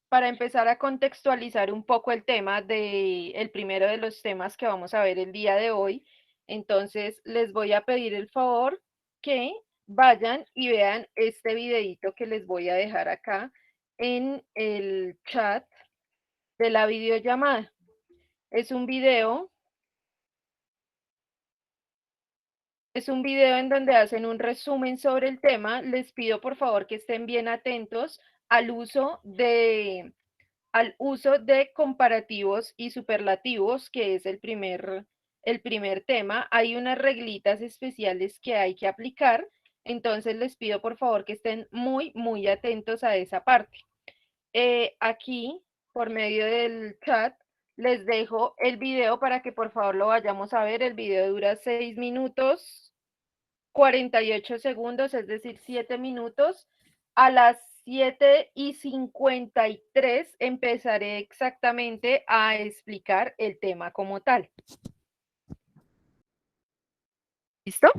para empezar a contextualizar un poco el tema de el primero de los temas que vamos a ver el día de hoy. Entonces, les voy a pedir el favor que vayan y vean este videito que les voy a dejar acá en el chat de la videollamada. Es un video, es un video en donde hacen un resumen sobre el tema. Les pido por favor que estén bien atentos al uso de comparativos y superlativos, que es el primer tema. Hay unas reglitas especiales que hay que aplicar, entonces les pido por favor que estén muy, muy atentos a esa parte. Aquí, por medio del chat, les dejo el video para que por favor lo vayamos a ver. El video dura 6 minutos 48 segundos, es decir, 7 minutos. A las 7:53 empezaré exactamente a explicar el tema como tal. ¿Listo?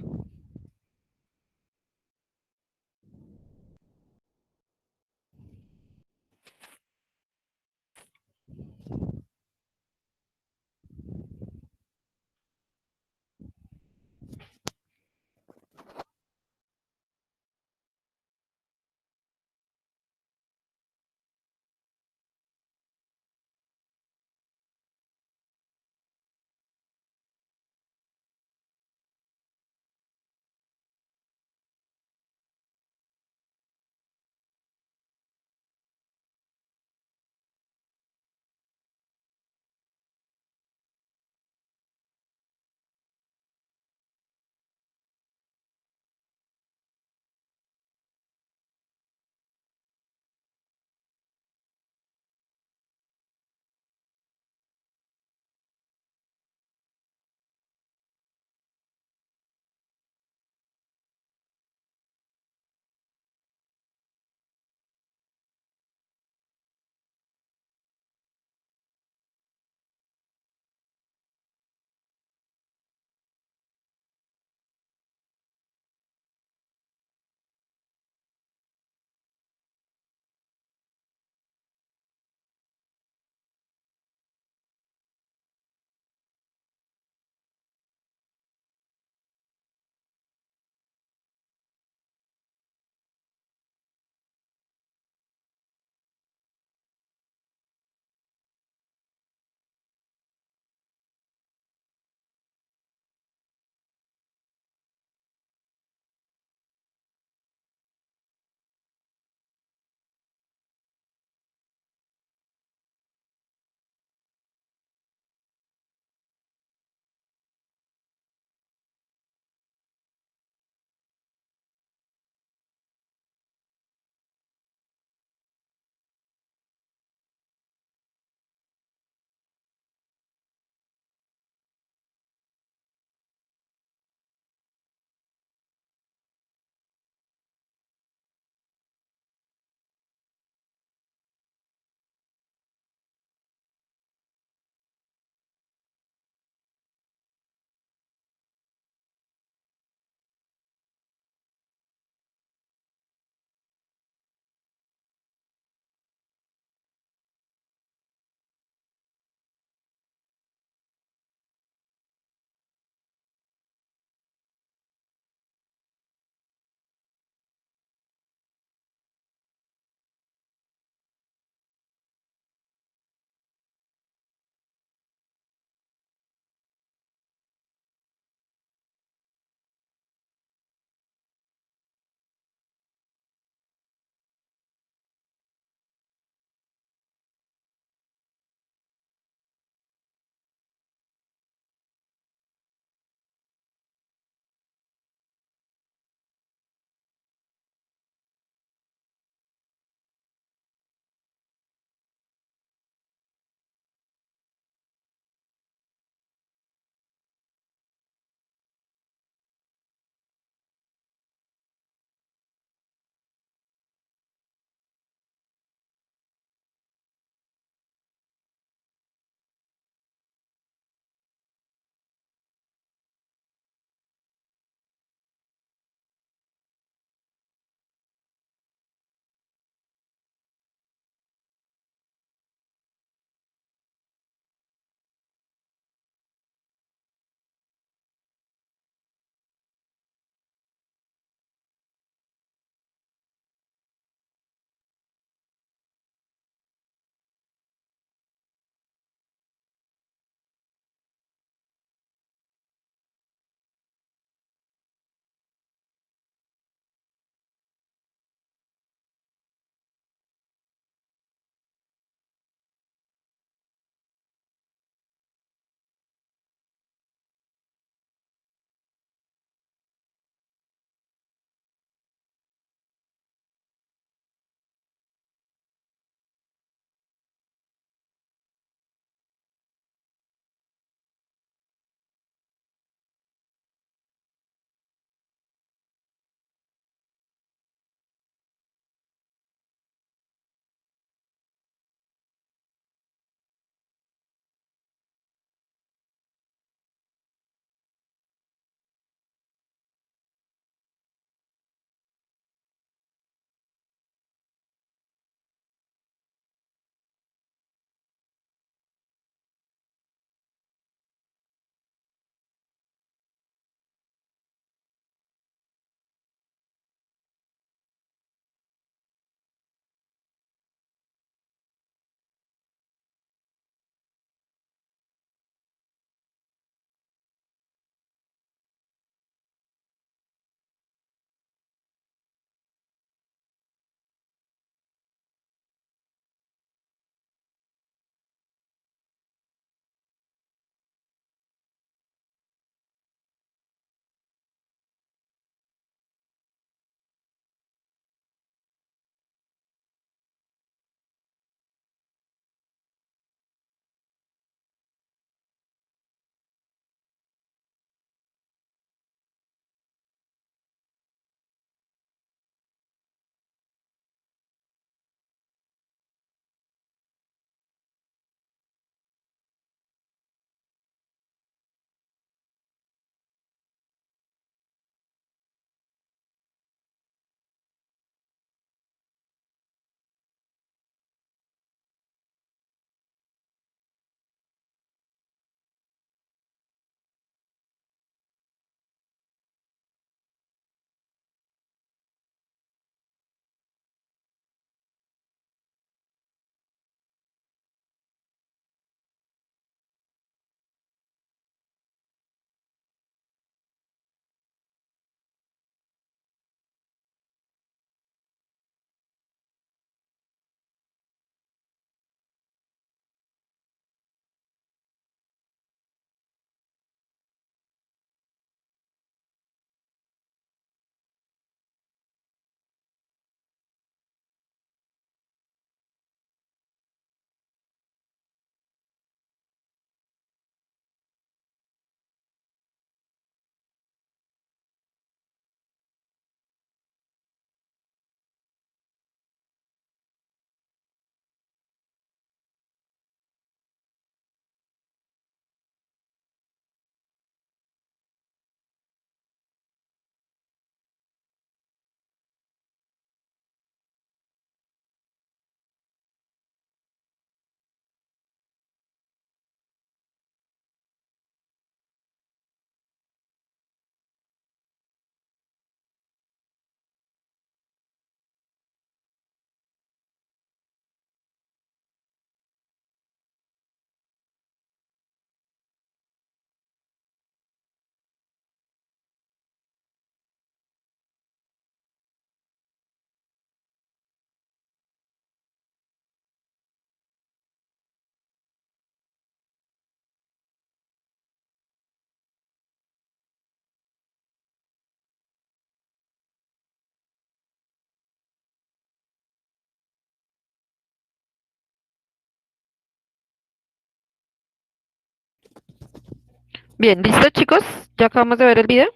Bien, ¿listo, chicos? Ya acabamos de ver el video.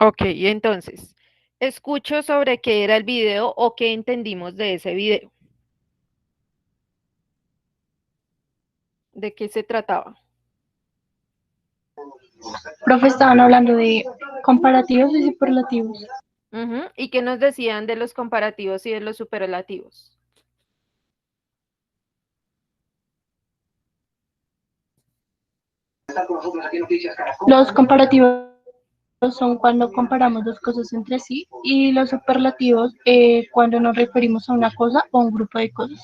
Ok, y entonces, escucho sobre qué era el video o qué entendimos de ese video, de qué se trataba. Profe, estaban hablando de comparativos y superlativos. Ujú, ¿y qué nos decían de los comparativos y de los superlativos? Los comparativos son cuando comparamos dos cosas entre sí y los superlativos cuando nos referimos a una cosa o a un grupo de cosas.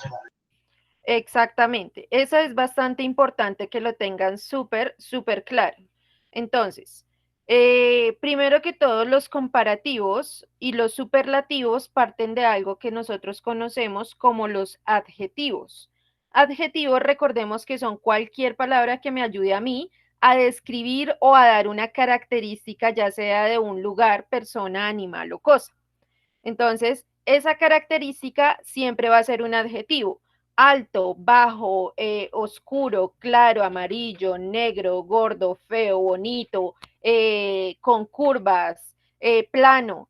Exactamente, eso es bastante importante que lo tengan súper claro. Entonces, primero que todo, los comparativos y los superlativos parten de algo que nosotros conocemos como los adjetivos. Adjetivos, recordemos que son cualquier palabra que me ayude a mí a describir o a dar una característica, ya sea de un lugar, persona, animal o cosa. Entonces, esa característica siempre va a ser un adjetivo. Alto, bajo, oscuro, claro, amarillo, negro, gordo, feo, bonito, con curvas, plano.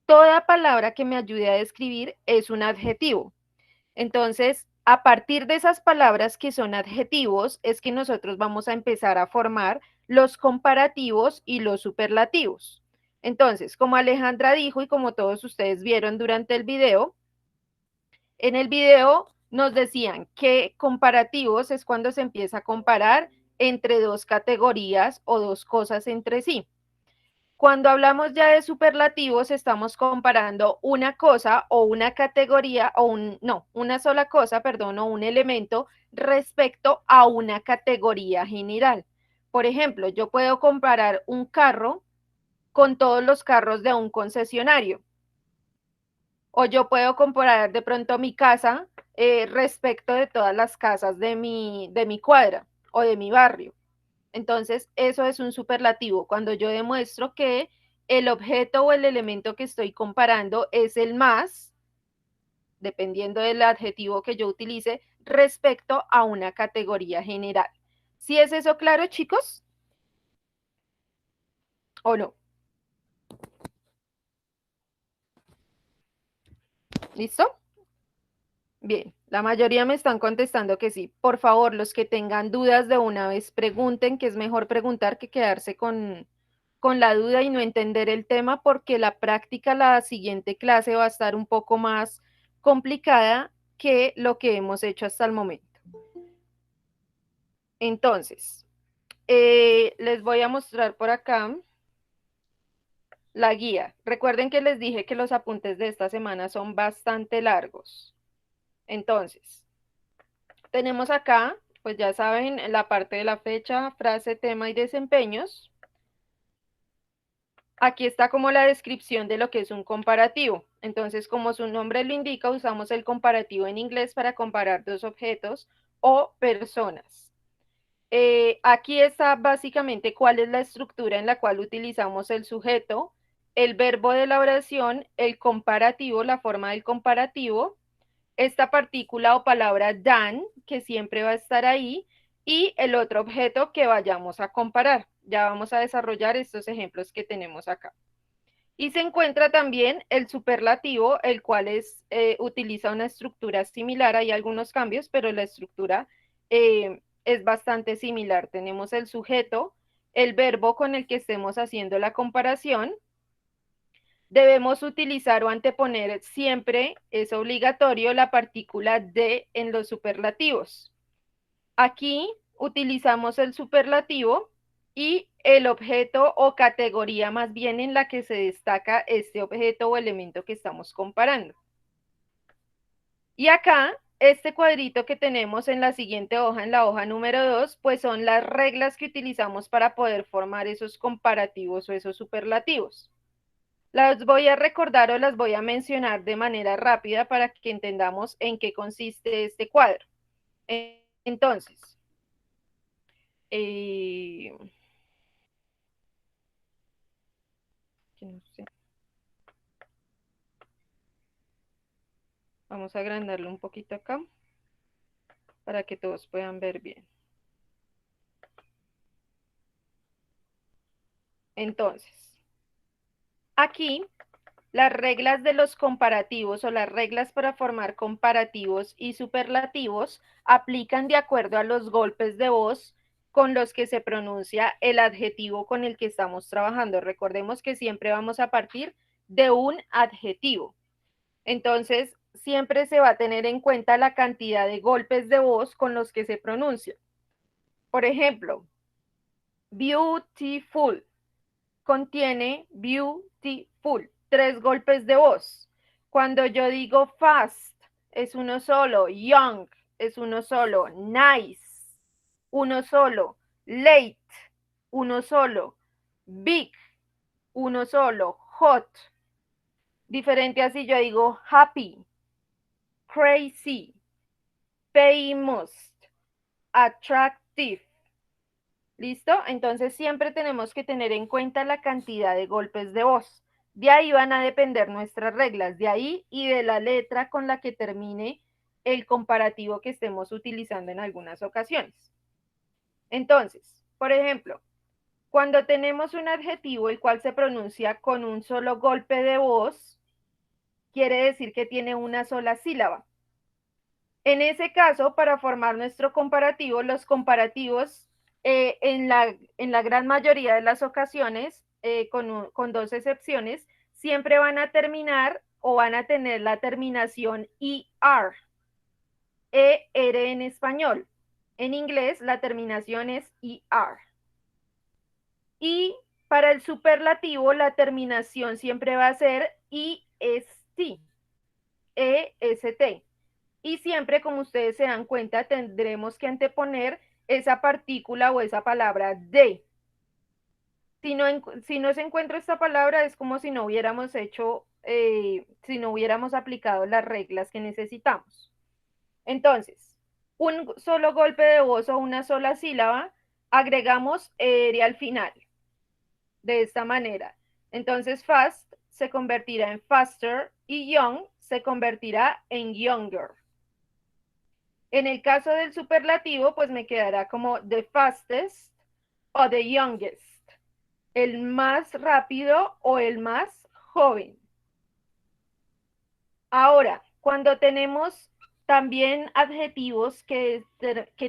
Toda palabra que me ayude a describir es un adjetivo. Entonces, a partir de esas palabras que son adjetivos, es que nosotros vamos a empezar a formar los comparativos y los superlativos. Entonces, como Alejandra dijo y como todos ustedes vieron durante el video, en el video nos decían que comparativos es cuando se empieza a comparar entre dos categorías o dos cosas entre sí. Cuando hablamos ya de superlativos, estamos comparando una cosa o una categoría o una sola cosa, perdón, o un elemento respecto a una categoría general. Por ejemplo, yo puedo comparar un carro con todos los carros de un concesionario. O yo puedo comparar de pronto mi casa respecto de todas las casas de mi cuadra o de mi barrio. Entonces, eso es un superlativo, cuando yo demuestro que el objeto o el elemento que estoy comparando es el más, dependiendo del adjetivo que yo utilice, respecto a una categoría general. ¿Sí es eso claro, chicos? ¿O no? ¿Listo? Bien, la mayoría me están contestando que sí. Por favor, los que tengan dudas de una vez, pregunten, que es mejor preguntar que quedarse con la duda y no entender el tema, porque la práctica, la siguiente clase va a estar un poco más complicada que lo que hemos hecho hasta el momento. Entonces, les voy a mostrar por acá la guía. Recuerden que les dije que los apuntes de esta semana son bastante largos. Entonces, tenemos acá, pues ya saben, la parte de la fecha, frase, tema y desempeños. Aquí está como la descripción de lo que es un comparativo. Entonces, como su nombre lo indica, usamos el comparativo en inglés para comparar dos objetos o personas. Aquí está básicamente cuál es la estructura en la cual utilizamos el sujeto, el verbo de la oración, el comparativo, la forma del comparativo, esta partícula o palabra than, que siempre va a estar ahí, y el otro objeto que vayamos a comparar. Ya vamos a desarrollar estos ejemplos que tenemos acá. Y se encuentra también el superlativo, el cual utiliza una estructura similar. Hay algunos cambios, pero la estructura es bastante similar. Tenemos el sujeto, el verbo con el que estemos haciendo la comparación. Debemos utilizar o anteponer siempre, es obligatorio, la partícula de en los superlativos. Aquí utilizamos el superlativo y el objeto o categoría más bien en la que se destaca este objeto o elemento que estamos comparando. Y acá, este cuadrito que tenemos en la siguiente hoja, en la hoja número 2, pues son las reglas que utilizamos para poder formar esos comparativos o esos superlativos. Las voy a recordar o las voy a mencionar de manera rápida para que entendamos en qué consiste este cuadro. Entonces, eh, que no sé. Vamos a agrandarlo un poquito acá para que todos puedan ver bien. Entonces, aquí las reglas de los comparativos o las reglas para formar comparativos y superlativos aplican de acuerdo a los golpes de voz con los que se pronuncia el adjetivo con el que estamos trabajando. Recordemos que siempre vamos a partir de un adjetivo. Entonces, siempre se va a tener en cuenta la cantidad de golpes de voz con los que se pronuncia. Por ejemplo, beautiful contiene beautiful, 3 golpes de voz. Cuando yo digo fast, es uno solo, young, es uno solo, nice, uno solo, late, uno solo, big, uno solo, hot. Diferente así yo digo happy, crazy, famous, attractive. ¿Listo? Entonces siempre tenemos que tener en cuenta la cantidad de golpes de voz. De ahí van a depender nuestras reglas, de ahí y de la letra con la que termine el comparativo que estemos utilizando en algunas ocasiones. Entonces, por ejemplo, cuando tenemos un adjetivo el cual se pronuncia con un solo golpe de voz, quiere decir que tiene una sola sílaba. En ese caso, para formar nuestro comparativo, los comparativos en la gran mayoría de las ocasiones, con 2 excepciones, siempre van a terminar o van a tener la terminación ER, ER en español. En inglés la terminación es ER. Y para el superlativo la terminación siempre va a ser EST, EST. Y siempre, como ustedes se dan cuenta, tendremos que anteponer esa partícula o esa palabra de. Si no se encuentra esta palabra, es como si no hubiéramos hecho, si no hubiéramos aplicado las reglas que necesitamos. Entonces, un solo golpe de voz o una sola sílaba, agregamos al final, de esta manera. Entonces, fast se convertirá en faster y young se convertirá en younger. En el caso del superlativo, pues me quedará como the fastest o the youngest, el más rápido o el más joven. Ahora, cuando tenemos también adjetivos que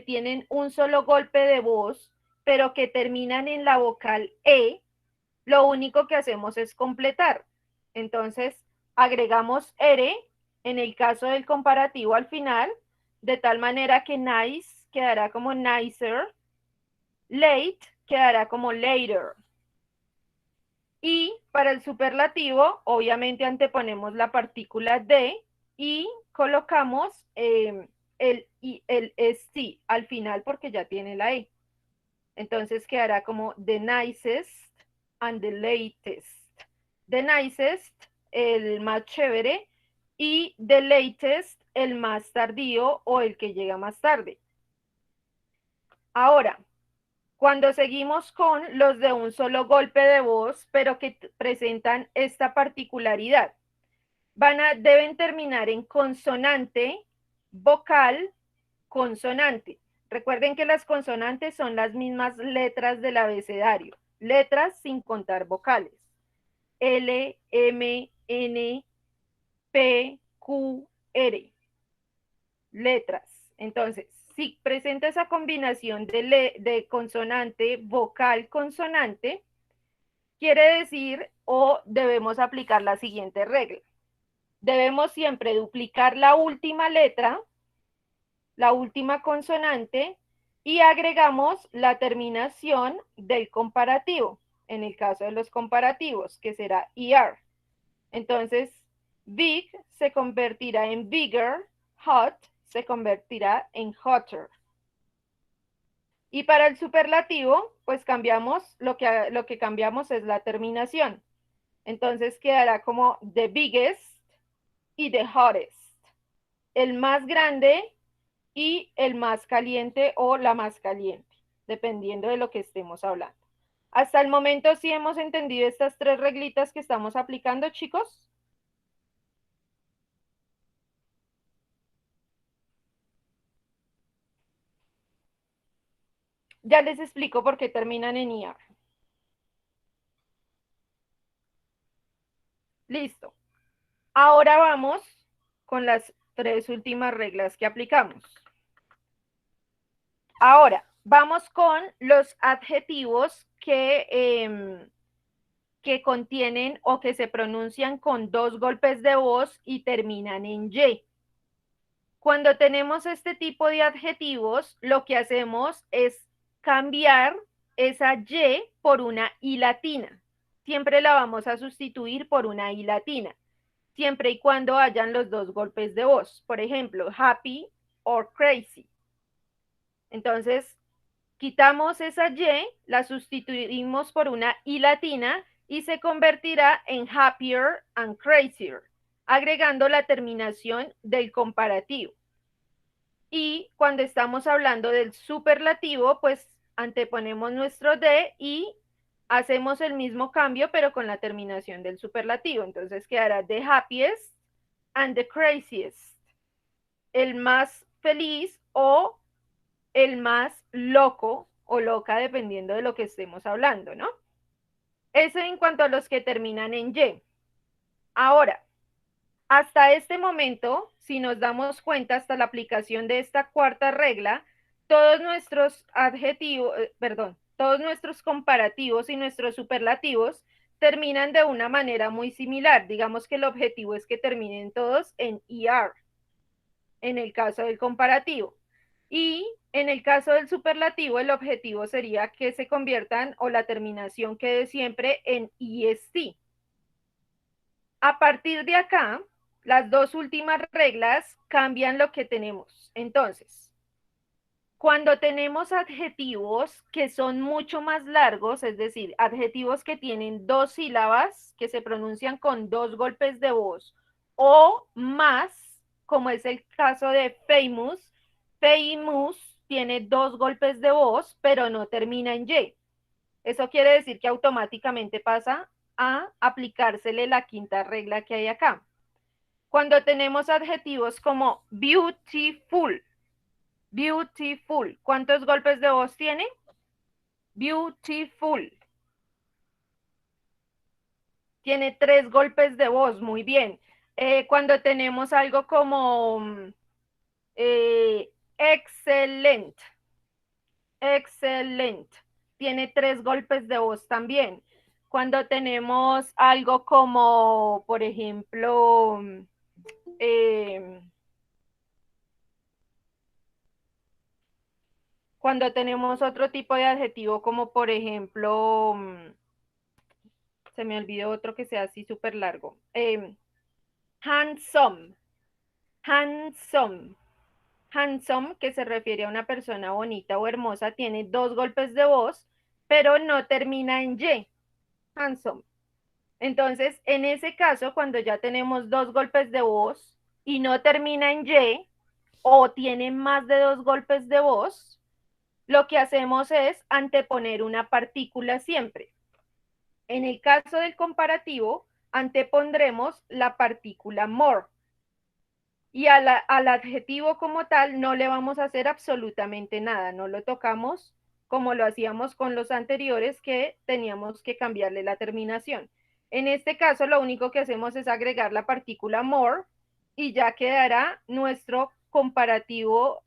tienen un solo golpe de voz, pero que terminan en la vocal E, lo único que hacemos es completar. Entonces, agregamos R en el caso del comparativo al final, de tal manera que nice quedará como nicer, late quedará como later. Y para el superlativo, obviamente anteponemos la partícula de y colocamos el ST al final porque ya tiene la E. Entonces quedará como the nicest and the latest. The nicest, el más chévere, y the latest, el más tardío o el que llega más tarde. Ahora, cuando seguimos con los de un solo golpe de voz, pero que presentan esta particularidad, deben terminar en consonante, vocal, consonante. Recuerden que las consonantes son las mismas letras del abecedario, letras sin contar vocales. L, M, N, P, Q, R. Letras. Entonces, si presenta esa combinación de consonante, vocal, consonante, quiere decir o debemos aplicar la siguiente regla. Debemos siempre duplicar la última letra, la última consonante, y agregamos la terminación del comparativo, en el caso de los comparativos, que será ER. Entonces, big se convertirá en bigger, hot se convertirá en hotter. Y para el superlativo, pues cambiamos, lo que cambiamos es la terminación. Entonces quedará como the biggest y the hottest. El más grande y el más caliente o la más caliente, dependiendo de lo que estemos hablando. Hasta el momento sí hemos entendido estas tres reglitas que estamos aplicando, chicos. Ya les explico por qué terminan en IR. Listo. Ahora vamos con las tres últimas reglas que aplicamos. Ahora, vamos con los adjetivos que contienen o que se pronuncian con dos golpes de voz y terminan en Y. Cuando tenemos este tipo de adjetivos, lo que hacemos es cambiar esa Y por una I latina. Siempre la vamos a sustituir por una I latina, siempre y cuando hayan los dos golpes de voz. Por ejemplo, happy or crazy. Entonces, quitamos esa Y, la sustituimos por una I latina y se convertirá en happier and crazier, agregando la terminación del comparativo. Y cuando estamos hablando del superlativo, pues anteponemos nuestro de y hacemos el mismo cambio, pero con la terminación del superlativo. Entonces quedará the happiest and the craziest. El más feliz o el más loco o loca, dependiendo de lo que estemos hablando, ¿no? Eso en cuanto a los que terminan en Y. Ahora, hasta este momento, si nos damos cuenta, hasta la aplicación de esta cuarta regla, todos nuestros adjetivos, todos nuestros comparativos y nuestros superlativos terminan de una manera muy similar. Digamos que el objetivo es que terminen todos en ER, en el caso del comparativo. Y en el caso del superlativo, el objetivo sería que se conviertan o la terminación quede siempre en EST. A partir de acá, las dos últimas reglas cambian lo que tenemos. Entonces, cuando tenemos adjetivos que son mucho más largos, es decir, adjetivos que tienen dos sílabas, que se pronuncian con dos golpes de voz, o más, como es el caso de famous, famous tiene dos golpes de voz, pero no termina en Y. Eso quiere decir que automáticamente pasa a aplicársele la quinta regla que hay acá. Cuando tenemos adjetivos como beautiful, beautiful, ¿cuántos golpes de voz tiene? Beautiful. Tiene 3 golpes de voz, muy bien. Cuando tenemos algo como excellent, excellent, tiene 3 golpes de voz también. Cuando tenemos algo como, por ejemplo, cuando tenemos otro tipo de adjetivo como, por ejemplo, se me olvidó otro que sea así súper largo. Handsome, handsome, handsome, que se refiere a una persona bonita o hermosa, tiene 2 golpes de voz, pero no termina en Y. Handsome. Entonces, en ese caso, cuando ya tenemos 2 golpes de voz y no termina en Y, o tiene más de 2 golpes de voz, lo que hacemos es anteponer una partícula siempre. En el caso del comparativo, antepondremos la partícula more. Y al adjetivo como tal no le vamos a hacer absolutamente nada, no lo tocamos como lo hacíamos con los anteriores que teníamos que cambiarle la terminación. En este caso lo único que hacemos es agregar la partícula more y ya quedará nuestro comparativo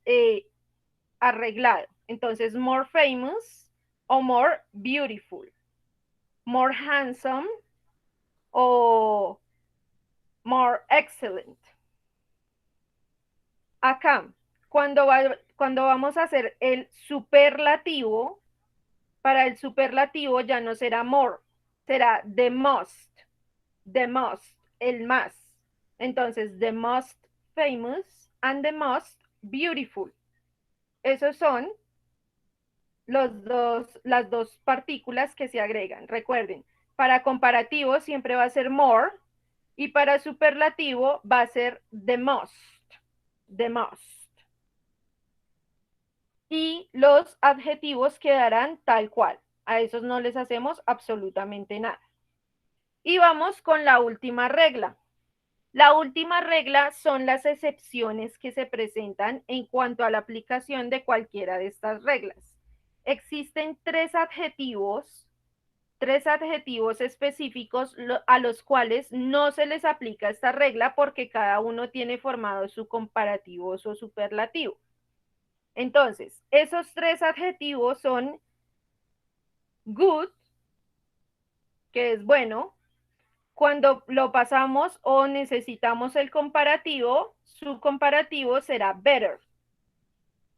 arreglado. Entonces, more famous o more beautiful, more handsome o more excellent. Acá, cuando vamos a hacer el superlativo, para el superlativo ya no será more, será the most, el más. Entonces, the most famous and the most beautiful. Esos son las dos partículas que se agregan. Recuerden, para comparativo siempre va a ser more y para superlativo va a ser the most. The most. Y los adjetivos quedarán tal cual. A esos no les hacemos absolutamente nada. Y vamos con la última regla. La última regla son las excepciones que se presentan en cuanto a la aplicación de cualquiera de estas reglas. Existen tres adjetivos específicos a los cuales no se les aplica esta regla porque cada uno tiene formado su comparativo o su superlativo. Entonces, esos tres adjetivos son good, que es bueno. Cuando lo pasamos o necesitamos el comparativo, su comparativo será better.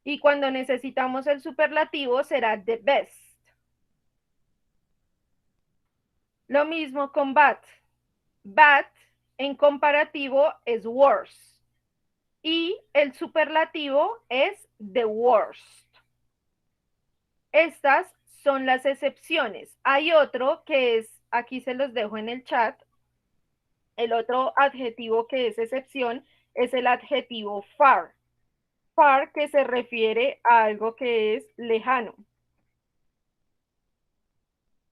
Y cuando necesitamos el superlativo será the best. Lo mismo con bad. Bad en comparativo es worse. Y el superlativo es the worst. Estas son las excepciones. Hay otro que es, aquí se los dejo en el chat, el otro adjetivo que es excepción es el adjetivo far. Far que se refiere a algo que es lejano.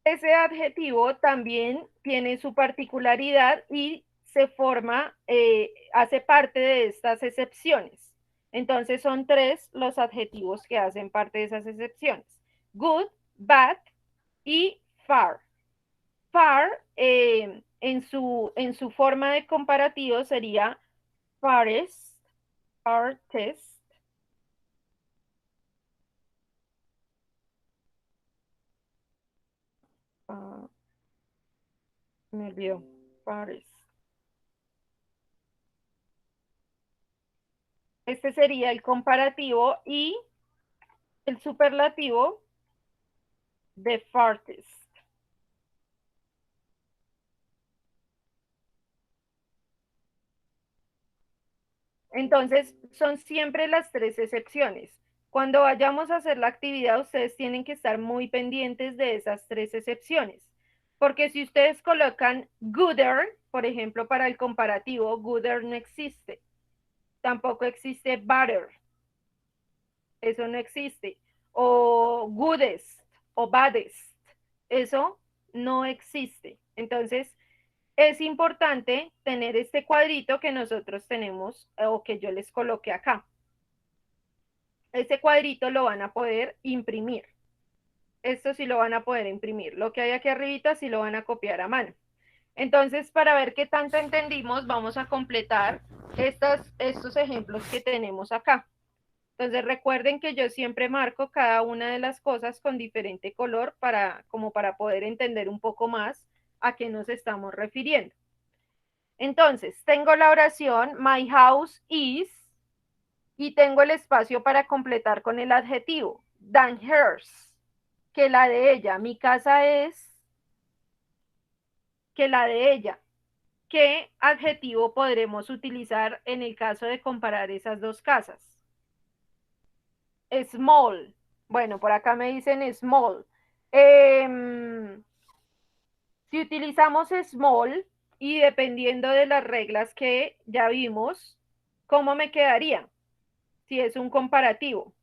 Ese adjetivo también tiene su particularidad y se forma, hace parte de estas excepciones. Entonces son tres los adjetivos que hacen parte de esas excepciones. Good, bad y far. Far en su forma de comparativo sería farthest, farthest. Me olvidó. Farthest. Este sería el comparativo y el superlativo de farthest. Entonces, son siempre las tres excepciones. Cuando vayamos a hacer la actividad, ustedes tienen que estar muy pendientes de esas tres excepciones. Porque si ustedes colocan gooder, por ejemplo, para el comparativo, gooder no existe. Tampoco existe better. Eso no existe. O goodest o baddest. Eso no existe. Entonces, es importante tener este cuadrito que nosotros tenemos o que yo les coloqué acá. Este cuadrito lo van a poder imprimir. Esto sí lo van a poder imprimir. Lo que hay aquí arribita sí lo van a copiar a mano. Entonces, para ver qué tanto entendimos, vamos a completar estos ejemplos que tenemos acá. Entonces, recuerden que yo siempre marco cada una de las cosas con diferente color como para poder entender un poco más a qué nos estamos refiriendo. Entonces, tengo la oración, my house is, y tengo el espacio para completar con el adjetivo, than hers, que la de ella. Mi casa es que la de ella. ¿Qué adjetivo podremos utilizar en el caso de comparar esas dos casas? Small. Bueno, por acá me dicen small. Si utilizamos small y dependiendo de las reglas que ya vimos, ¿cómo me quedaría? Si es un comparativo.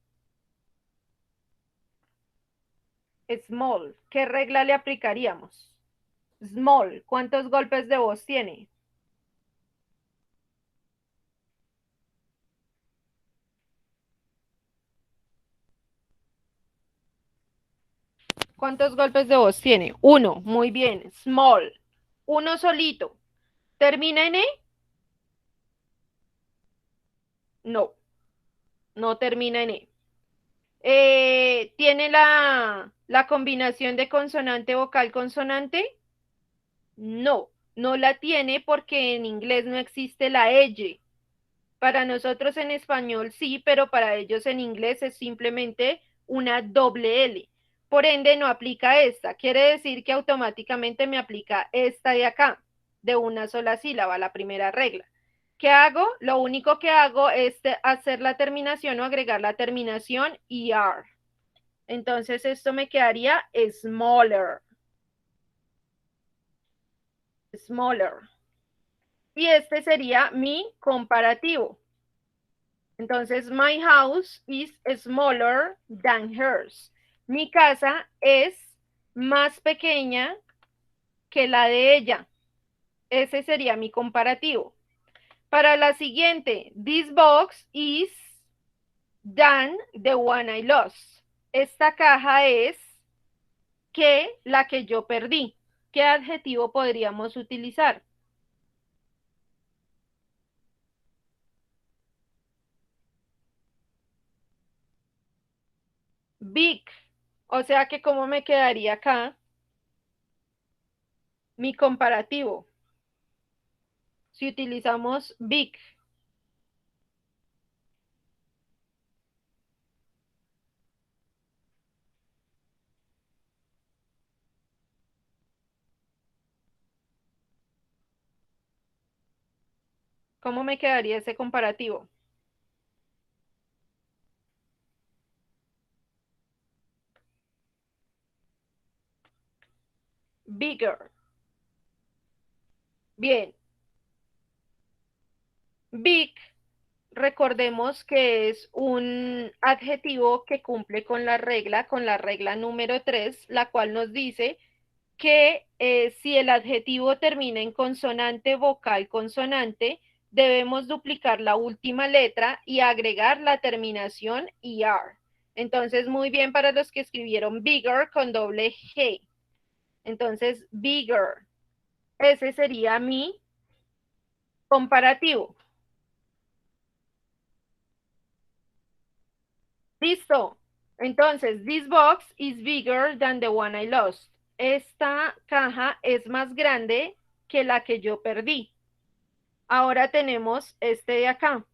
Small, ¿qué regla le aplicaríamos? Small, ¿cuántos golpes de voz tiene? ¿Cuántos golpes de voz tiene? Uno, muy bien. Small, uno solito. ¿Termina en E? No, no termina en E. ¿Tiene la combinación de consonante vocal consonante? No, no la tiene porque en inglés no existe la L. Para nosotros en español sí, pero para ellos en inglés es simplemente una doble L. Por ende no aplica esta. Quiere decir que automáticamente me aplica esta de acá, de una sola sílaba, la primera regla. ¿Qué hago? Lo único que hago es hacer la terminación o agregar la terminación ER. Entonces esto me quedaría smaller. Smaller. Y este sería mi comparativo. Entonces, my house is smaller than hers. Mi casa es más pequeña que la de ella. Ese sería mi comparativo. Para la siguiente, this box is than the one I lost. Esta caja es que la que yo perdí. ¿Qué adjetivo podríamos utilizar? Big. O sea que ¿cómo me quedaría acá mi comparativo? Si utilizamos big. ¿Cómo me quedaría ese comparativo? Bigger. Bien. Big, recordemos que es un adjetivo que cumple con la regla número 3, la cual nos dice que si el adjetivo termina en consonante, vocal, consonante, debemos duplicar la última letra y agregar la terminación ER. Entonces, muy bien para los que escribieron bigger con doble G. Entonces, bigger. Ese sería mi comparativo. Listo. Entonces, this box is bigger than the one I lost. Esta caja es más grande que la que yo perdí. Ahora tenemos este de acá.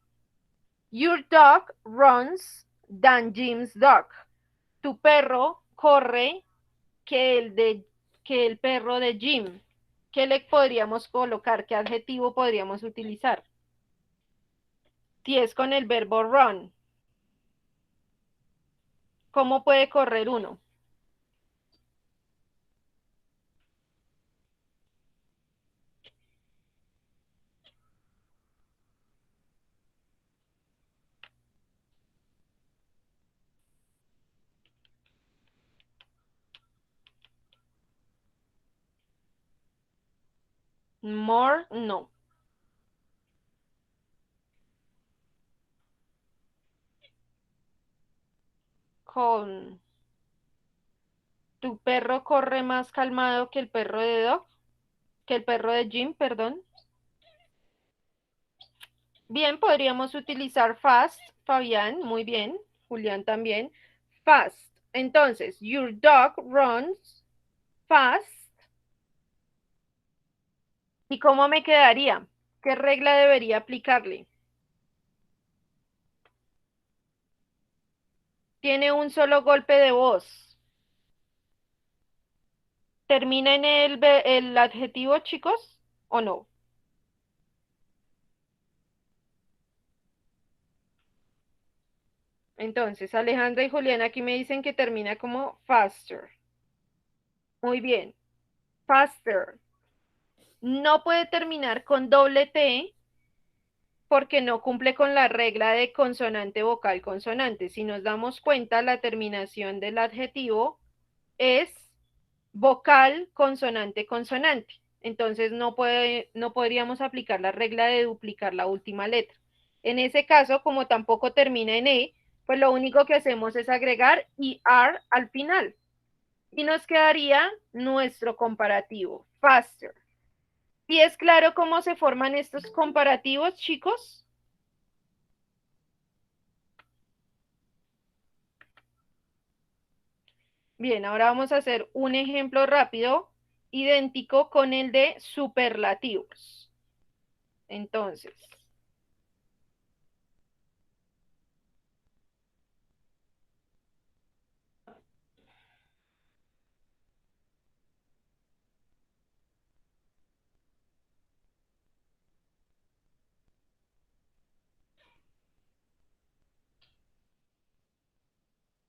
Your dog runs than Jim's dog. Tu perro corre que el perro de Jim. ¿Qué le podríamos colocar? ¿Qué adjetivo podríamos utilizar? Si es con el verbo run. ¿Cómo puede correr uno? More, no. Con tu perro corre más calmado que el perro de Doc, que el perro de Jim, perdón. Bien, podríamos utilizar fast, Fabián, muy bien, Julián también. Fast. Entonces, your dog runs fast. ¿Y cómo me quedaría? ¿Qué regla debería aplicarle? Tiene un solo golpe de voz. ¿Termina en el adjetivo, chicos? ¿O no? Entonces, Alejandra y Julián aquí me dicen que termina como faster. Muy bien. Faster. No puede terminar con doble T porque no cumple con la regla de consonante, vocal, consonante. Si nos damos cuenta, la terminación del adjetivo es vocal, consonante, consonante. Entonces no podríamos aplicar la regla de duplicar la última letra. En ese caso, como tampoco termina en E, pues lo único que hacemos es agregar ER al final. Y nos quedaría nuestro comparativo, faster. ¿Y es claro cómo se forman estos comparativos, chicos? Bien, ahora vamos a hacer un ejemplo rápido, idéntico con el de superlativos. Entonces,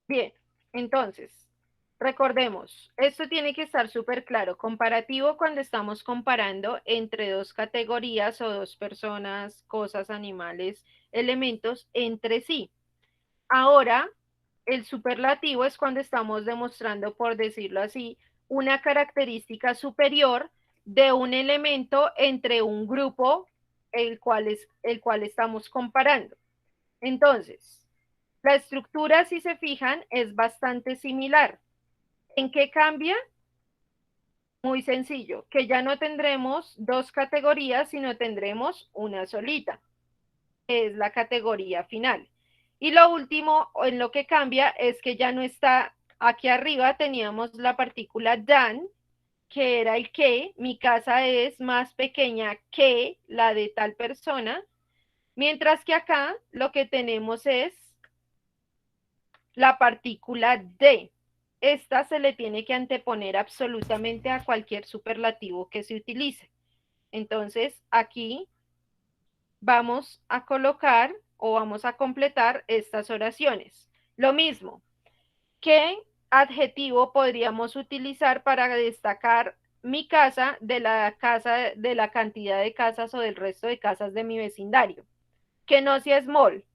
bien, entonces, recordemos, esto tiene que estar súper claro. Comparativo cuando estamos comparando entre dos categorías o dos personas, cosas, animales, elementos entre sí. Ahora, el superlativo es cuando estamos demostrando, por decirlo así, una característica superior de un elemento entre un grupo el cual estamos comparando. Entonces, la estructura, si se fijan, es bastante similar. ¿En qué cambia? Muy sencillo, que ya no tendremos dos categorías, sino tendremos una solita, que es la categoría final. Y lo último en lo que cambia es que ya no está aquí arriba, teníamos la partícula than, que era el que, mi casa es más pequeña que la de tal persona, mientras que acá lo que tenemos es la partícula de. Esta se le tiene que anteponer absolutamente a cualquier superlativo que se utilice. Entonces, aquí vamos a colocar o vamos a completar estas oraciones. Lo mismo, ¿qué adjetivo podríamos utilizar para destacar mi casa de la cantidad de casas o del resto de casas de mi vecindario? Que no sea small.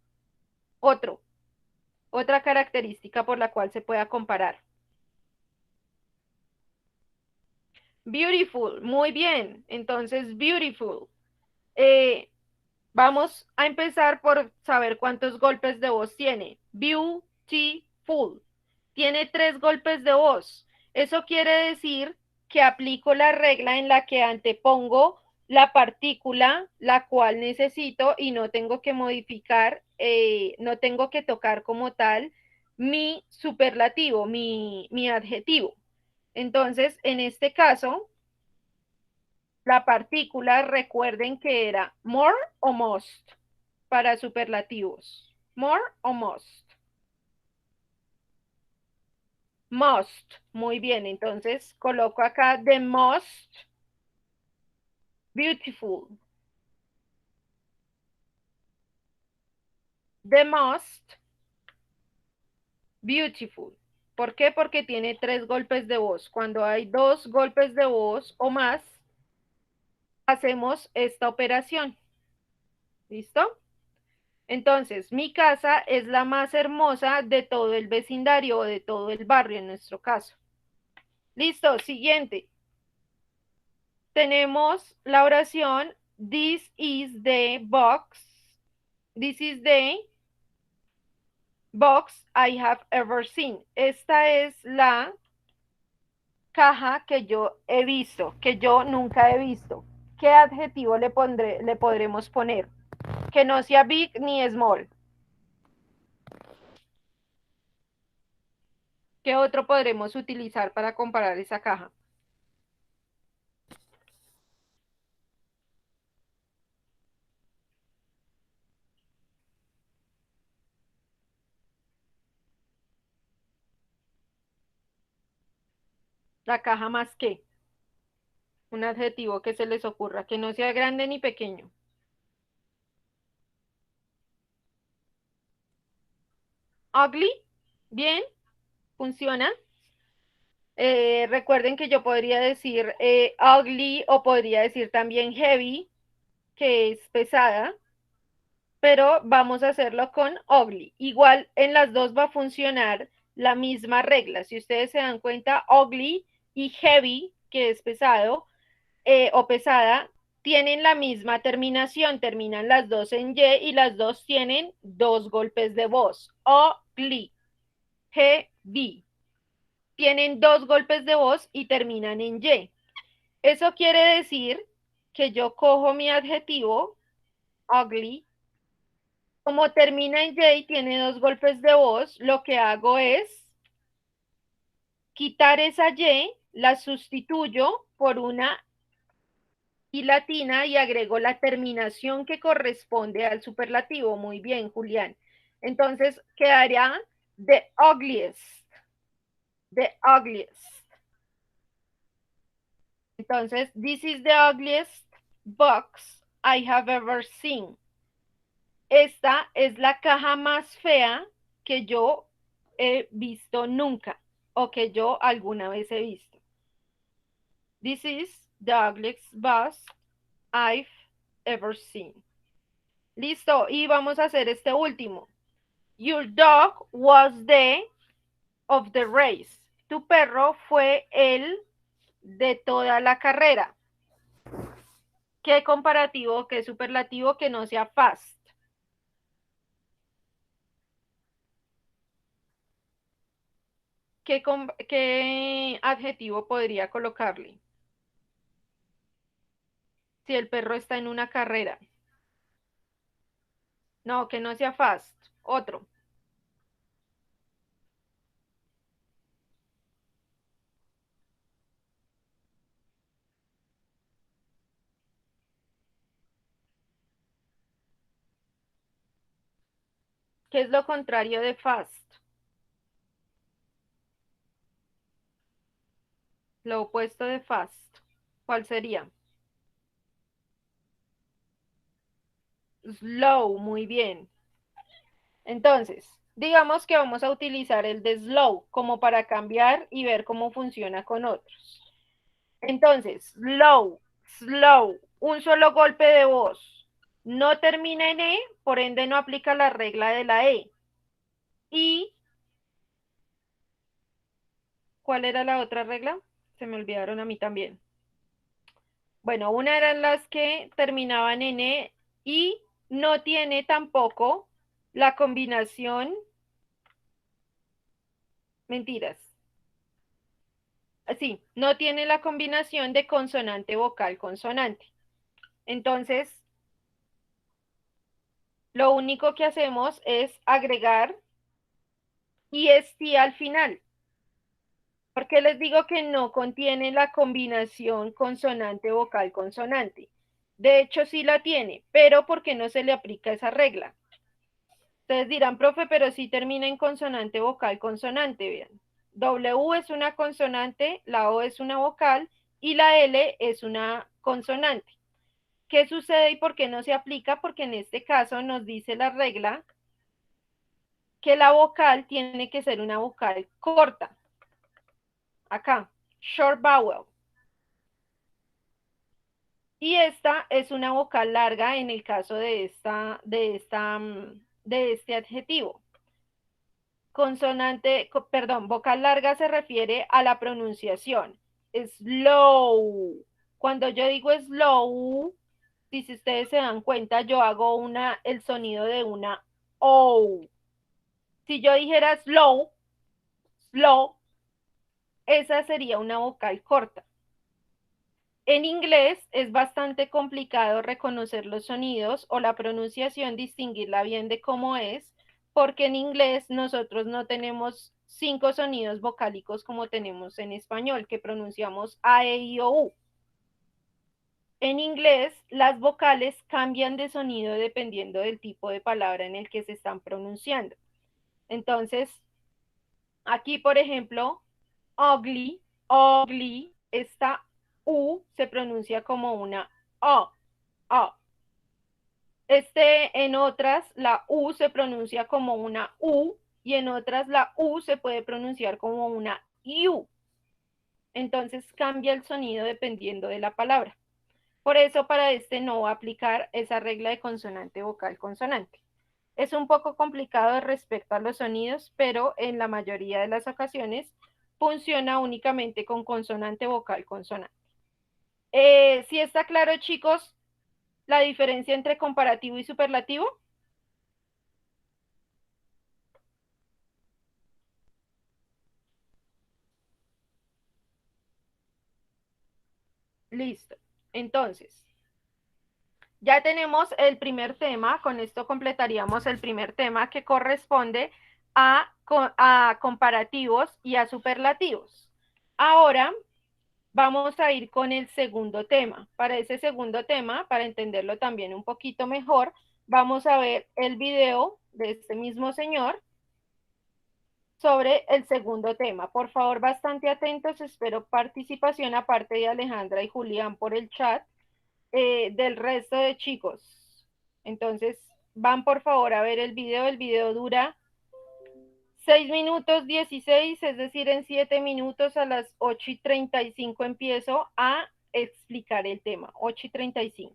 Otra característica por la cual se pueda comparar. Beautiful, muy bien. Entonces, beautiful. Eh, Vamos a empezar por saber cuántos golpes de voz tiene. Beautiful. Tiene 3 golpes de voz. Eso quiere decir que aplico la regla en la que antepongo la partícula la cual necesito y no tengo que modificar, no tengo que tocar como tal mi superlativo, mi adjetivo. Entonces, en este caso, la partícula, recuerden que era more o most para superlativos. More o most. Most. Muy bien, entonces coloco acá the most beautiful. The most beautiful. ¿Por qué? Porque tiene 3 golpes de voz. Cuando hay 2 golpes de voz o más, hacemos esta operación. ¿Listo? Entonces, mi casa es la más hermosa de todo el vecindario o de todo el barrio en nuestro caso. Listo, siguiente. Tenemos la oración This is the box. This is the box I have ever seen. Esta es la caja que yo he visto, que yo nunca he visto. ¿Qué adjetivo le podremos poner? Que no sea big ni small. ¿Qué otro podremos utilizar para comparar esa caja? La caja más que. Un adjetivo que se les ocurra, que no sea grande ni pequeño. Ugly, bien, funciona. Recuerden que yo podría decir ugly o podría decir también heavy, que es pesada, pero vamos a hacerlo con ugly. Igual en las dos va a funcionar la misma regla. Si ustedes se dan cuenta, ugly y heavy, que es pesado o pesada, tienen la misma terminación, terminan las dos en y y las dos tienen 2 golpes de voz. Ugly, heavy. Tienen 2 golpes de voz y terminan en y. Eso quiere decir que yo cojo mi adjetivo, ugly, como termina en y, tiene 2 golpes de voz, lo que hago es quitar esa y, la sustituyo por una y latina y agrego la terminación que corresponde al superlativo. Muy bien, Julián. Entonces quedaría the ugliest. The ugliest. Entonces, this is the ugliest box I have ever seen. Esta es la caja más fea que yo he visto nunca o que yo alguna vez he visto. This is the ugliest box I've ever seen. Listo, y vamos a hacer este último. Your dog was the of the race. Tu perro fue el de toda la carrera. ¿Qué comparativo, qué superlativo que no sea fast? ¿Qué adjetivo podría colocarle? Si el perro está en una carrera. No, que no sea fast. Otro. ¿Qué es lo contrario de fast? Lo opuesto de fast. ¿Cuál sería? Slow, muy bien. Entonces, digamos que vamos a utilizar el de slow como para cambiar y ver cómo funciona con otros. Entonces, slow, slow, un solo golpe de voz. No termina en E, por ende no aplica la regla de la E. ¿Y cuál era la otra regla? Se me olvidaron a mí también. Bueno, una eran las que terminaban en E y no tiene tampoco la combinación, mentiras, sí, no tiene la combinación de consonante vocal consonante. Entonces, lo único que hacemos es agregar EST al final. ¿Por qué les digo que no contiene la combinación consonante vocal consonante? De hecho, sí la tiene, pero ¿por qué no se le aplica esa regla? Ustedes dirán, profe, pero sí termina en consonante vocal consonante, vean. W es una consonante, la O es una vocal y la L es una consonante. ¿Qué sucede y por qué no se aplica? Porque en este caso nos dice la regla que la vocal tiene que ser una vocal corta. Acá, short vowel. Y esta es una vocal larga en el caso de este adjetivo. Consonante, perdón, vocal larga se refiere a la pronunciación. Slow. Cuando yo digo slow, si ustedes se dan cuenta, yo hago el sonido de una O. Si yo dijera slow, slow, esa sería una vocal corta. En inglés es bastante complicado reconocer los sonidos o la pronunciación, distinguirla bien de cómo es, porque en inglés nosotros no tenemos 5 sonidos vocálicos como tenemos en español, que pronunciamos A, E, I, O, U. En inglés, las vocales cambian de sonido dependiendo del tipo de palabra en el que se están pronunciando. Entonces, aquí, por ejemplo, ugly, ugly, esta U se pronuncia como una O, O. En otras, la U se pronuncia como una U y en otras la U se puede pronunciar como una U. Entonces cambia el sonido dependiendo de la palabra. Por eso para este no va a aplicar esa regla de consonante vocal consonante. Es un poco complicado respecto a los sonidos, pero en la mayoría de las ocasiones funciona únicamente con consonante vocal consonante. ¿Sí está claro, chicos, la diferencia entre comparativo y superlativo? Listo. Entonces, ya tenemos el primer tema, con esto completaríamos el primer tema que corresponde a comparativos y a superlativos. Ahora vamos a ir con el segundo tema. Para ese segundo tema, para entenderlo también un poquito mejor, vamos a ver el video de este mismo señor sobre el segundo tema. Por favor, bastante atentos, espero participación aparte de Alejandra y Julián por el chat del resto de chicos. Entonces, van por favor a ver el video dura 6 minutos 16, es decir, en 7 minutos a las 8:35 empiezo a explicar el tema, 8:35.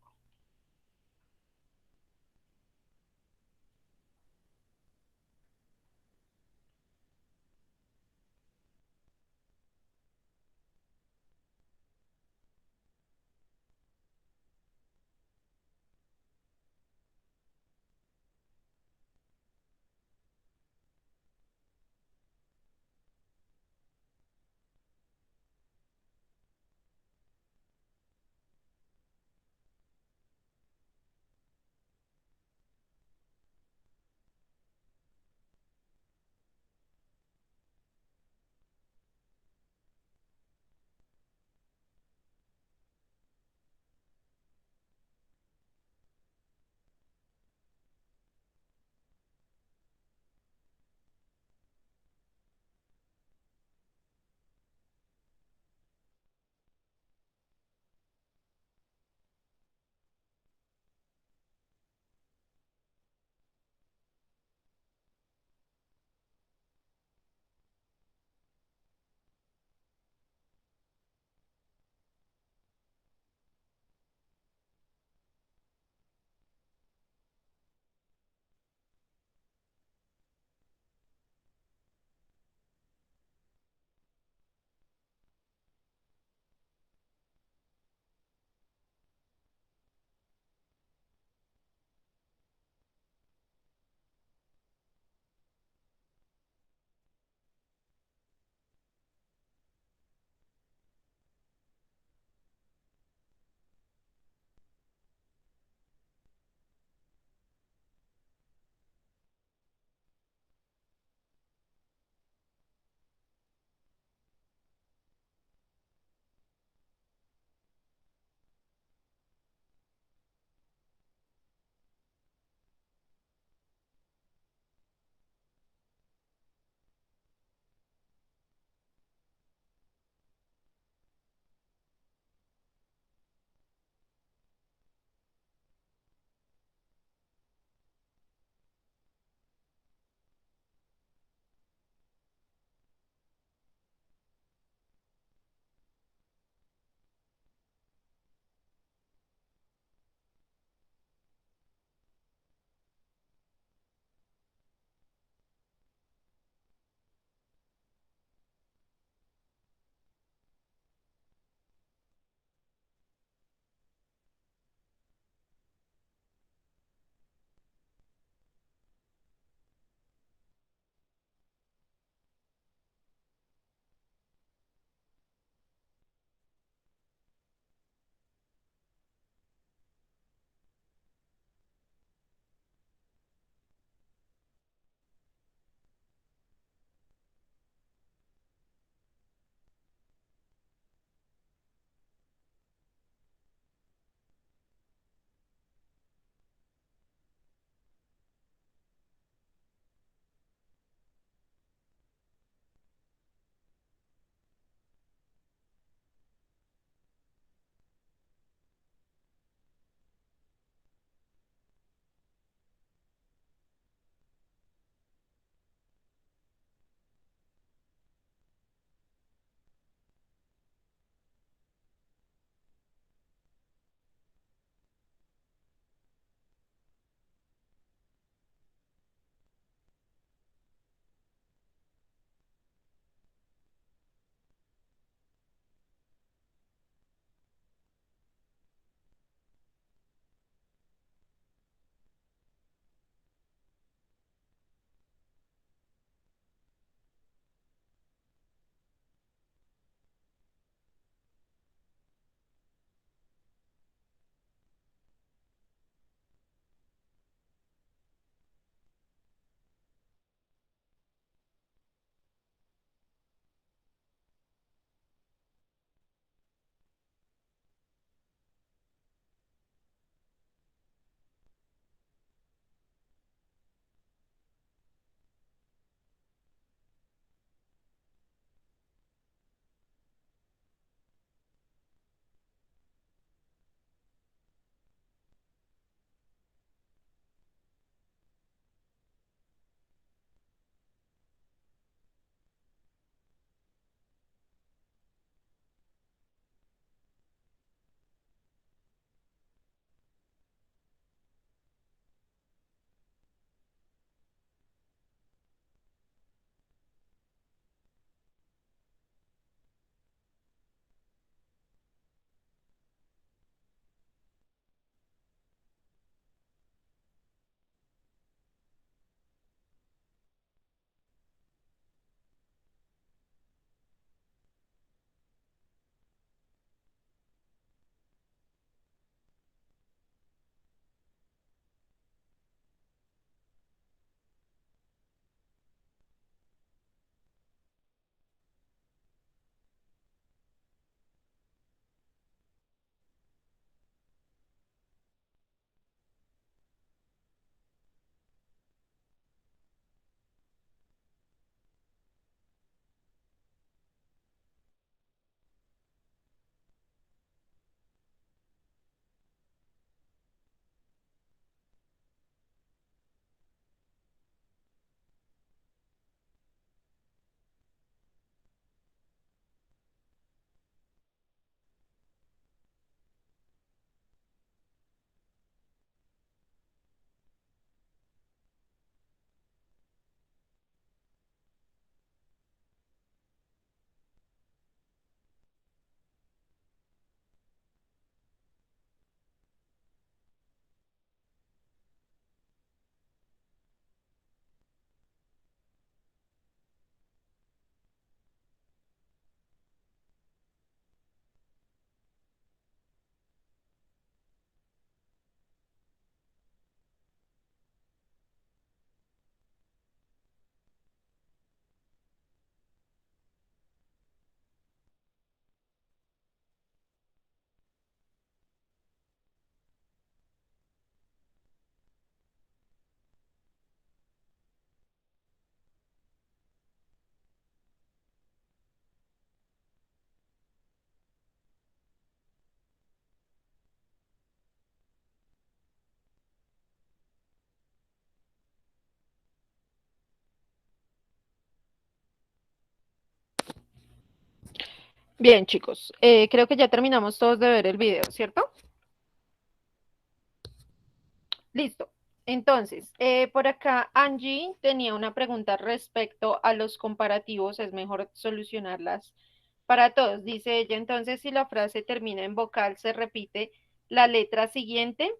Bien, chicos, creo que ya terminamos todos de ver el video, ¿cierto? Listo. Entonces, por acá Angie tenía una pregunta respecto a los comparativos. Es mejor solucionarlas para todos. Dice ella, entonces, si la frase termina en vocal, ¿se repite la letra siguiente?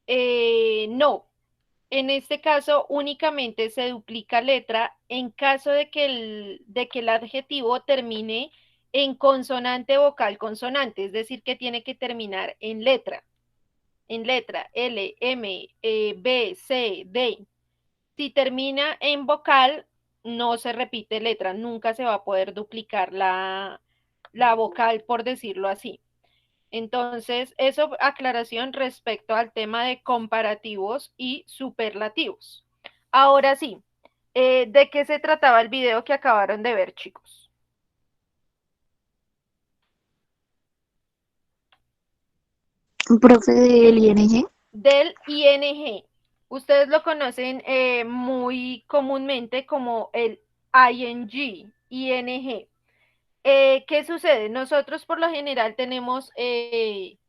No. En este caso, únicamente se duplica letra en caso de que el adjetivo termine en consonante vocal consonante, es decir, que tiene que terminar en letra L, M, B, C, D. Si termina en vocal, no se repite letra, nunca se va a poder duplicar la vocal, por decirlo así. Entonces, eso aclaración respecto al tema de comparativos y superlativos. Ahora sí, ¿de qué se trataba el video que acabaron de ver, chicos? Profe del ING. Del ing. Ustedes lo conocen muy comúnmente como el ing. ¿Qué sucede? Nosotros por lo general tenemos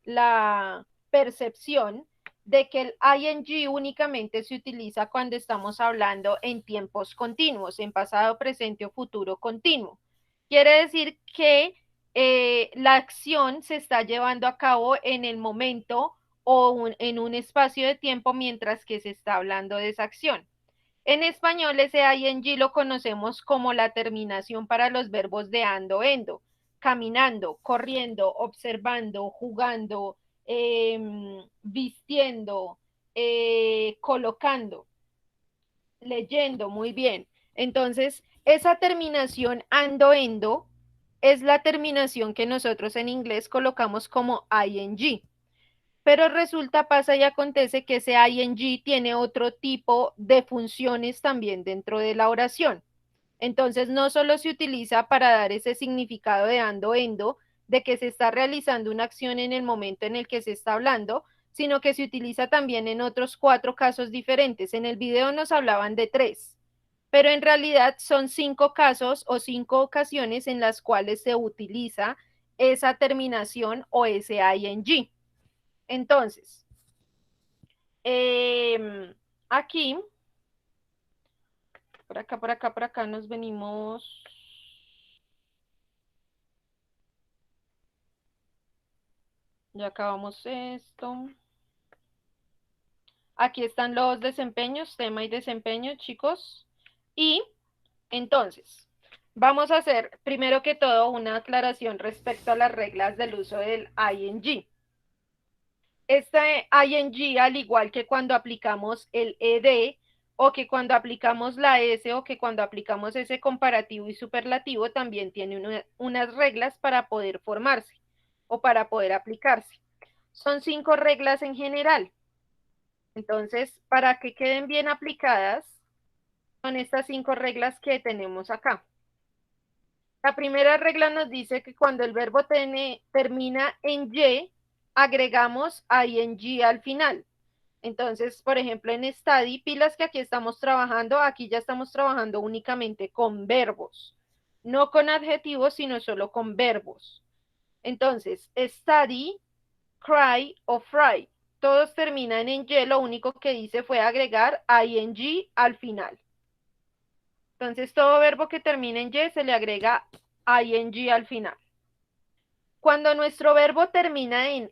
la percepción de que el ing únicamente se utiliza cuando estamos hablando en tiempos continuos, en pasado, presente o futuro continuo. Quiere decir que la acción se está llevando a cabo en el momento o en un espacio de tiempo mientras que se está hablando de esa acción. En español, ese ing lo conocemos como la terminación para los verbos de ando, endo, caminando, corriendo, observando, jugando, vistiendo, colocando, leyendo, muy bien. Entonces, esa terminación ando, endo es la terminación que nosotros en inglés colocamos como ing. Pero resulta, pasa y acontece que ese ing tiene otro tipo de funciones también dentro de la oración. Entonces, no solo se utiliza para dar ese significado de ando endo, de que se está realizando una acción en el momento en el que se está hablando, sino que se utiliza también en otros 4 casos diferentes. En el video nos hablaban de 3, pero en realidad son 5 casos o 5 ocasiones en las cuales se utiliza esa terminación o ese ing. Entonces, aquí, por acá nos venimos. Ya acabamos esto. Aquí están los desempeños, tema y desempeño, chicos. Y entonces, vamos a hacer primero que todo una aclaración respecto a las reglas del uso del ing. Este ing, al igual que cuando aplicamos el ed, o que cuando aplicamos la s, o que cuando aplicamos ese comparativo y superlativo, también tiene unas reglas para poder formarse o para poder aplicarse. Son 5 reglas en general. Entonces, para que queden bien aplicadas, son estas 5 reglas que tenemos acá. La primera regla nos dice que cuando el verbo termina en y, agregamos ing al final. Entonces, por ejemplo, en study, pilas que aquí estamos trabajando, aquí ya estamos trabajando únicamente con verbos, no con adjetivos, sino solo con verbos. Entonces, study, cry o fry, todos terminan en y, lo único que hice fue agregar ing al final. Entonces, todo verbo que termine en y se le agrega ing al final. Cuando nuestro verbo termina en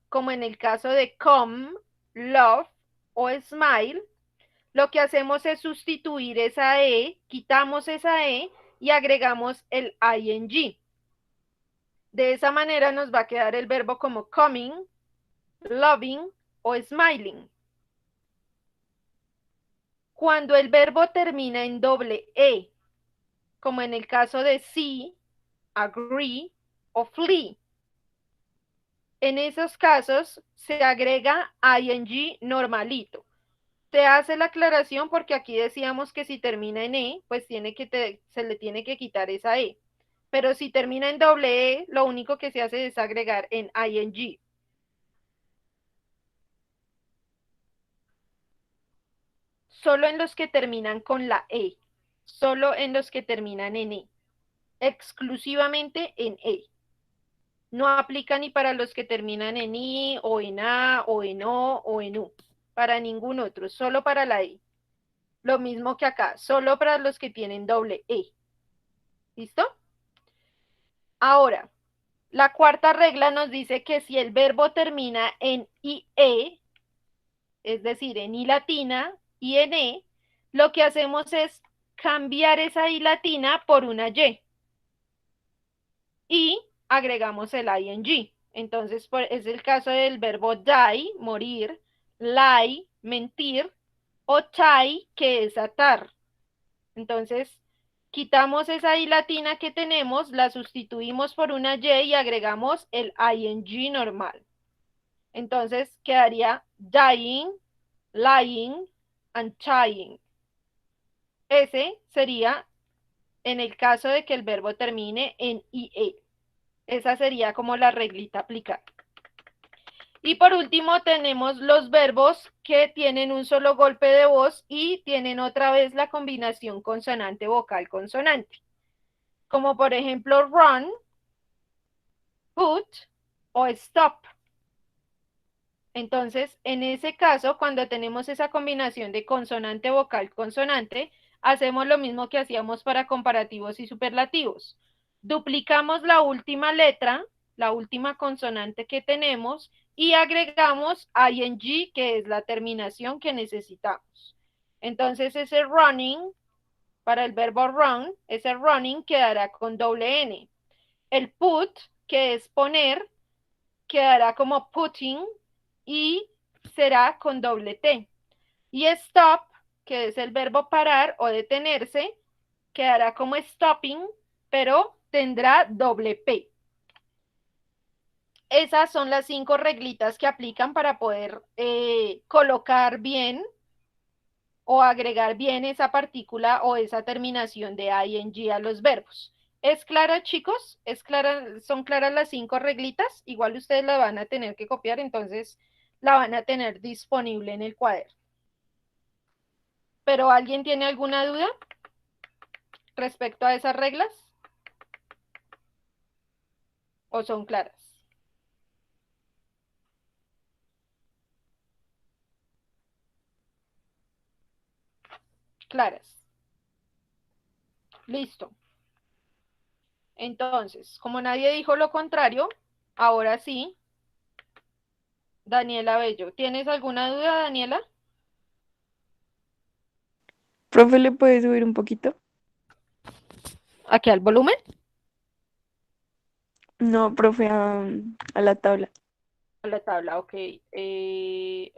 como en el caso de come, love o smile, lo que hacemos es sustituir esa quitamos esa y agregamos el ing. De esa manera nos va a quedar el verbo como coming, loving o smiling. Cuando el verbo termina en doble como en el caso de see, agree o flee, en esos casos se agrega ing normalito. Se hace la aclaración porque aquí decíamos que si termina en pues se le tiene que quitar esa Pero si termina en doble lo único que se hace es agregar en ing. Solo en los que terminan con la solo en los que terminan en exclusivamente en No aplica ni para los que terminan en I, o en A, o en O, o en U. Para ningún otro, solo para la I. Lo mismo que acá, solo para los que tienen doble E. ¿Listo? Ahora, la cuarta regla nos dice que si el verbo termina en IE, es decir, en I latina y en E, lo que hacemos es cambiar esa I latina por una Y. Y agregamos el ing. Entonces, es el caso del verbo die, morir, lie, mentir, o tie, que es atar. Entonces, quitamos esa I latina que tenemos, la sustituimos por una Y y agregamos el ing normal. Entonces, quedaría dying, lying, and tying. Ese sería en el caso de que el verbo termine en IE. Esa sería como la reglita aplicar. Y por último tenemos los verbos que tienen un solo golpe de voz y tienen otra vez la combinación consonante, vocal, consonante. Como por ejemplo run, put o stop. Entonces, en ese caso, cuando tenemos esa combinación de consonante, vocal, consonante, hacemos lo mismo que hacíamos para comparativos y superlativos. Duplicamos la última letra, la última consonante que tenemos, y agregamos ing, que es la terminación que necesitamos. Entonces, ese running, para el verbo run, ese running quedará con doble N. El put, que es poner, quedará como putting, y será con doble T. Y stop, que es el verbo parar o detenerse, quedará como stopping, pero tendrá doble P. Esas son las 5 reglitas que aplican para poder colocar bien o agregar bien esa partícula o esa terminación de ing a los verbos. ¿Es clara, chicos? ¿Es clara? ¿Son claras las 5 reglitas? Igual ustedes la van a tener que copiar, entonces la van a tener disponible en el cuaderno. ¿Pero alguien tiene alguna duda respecto a esas reglas? ¿O son claras? Claras. Listo. Entonces, como nadie dijo lo contrario, ahora sí, Daniela Bello. ¿Tienes alguna duda, Daniela? Profe, ¿le puede subir un poquito? ¿Aquí al volumen? No, profe, a la tabla. A la tabla, ok.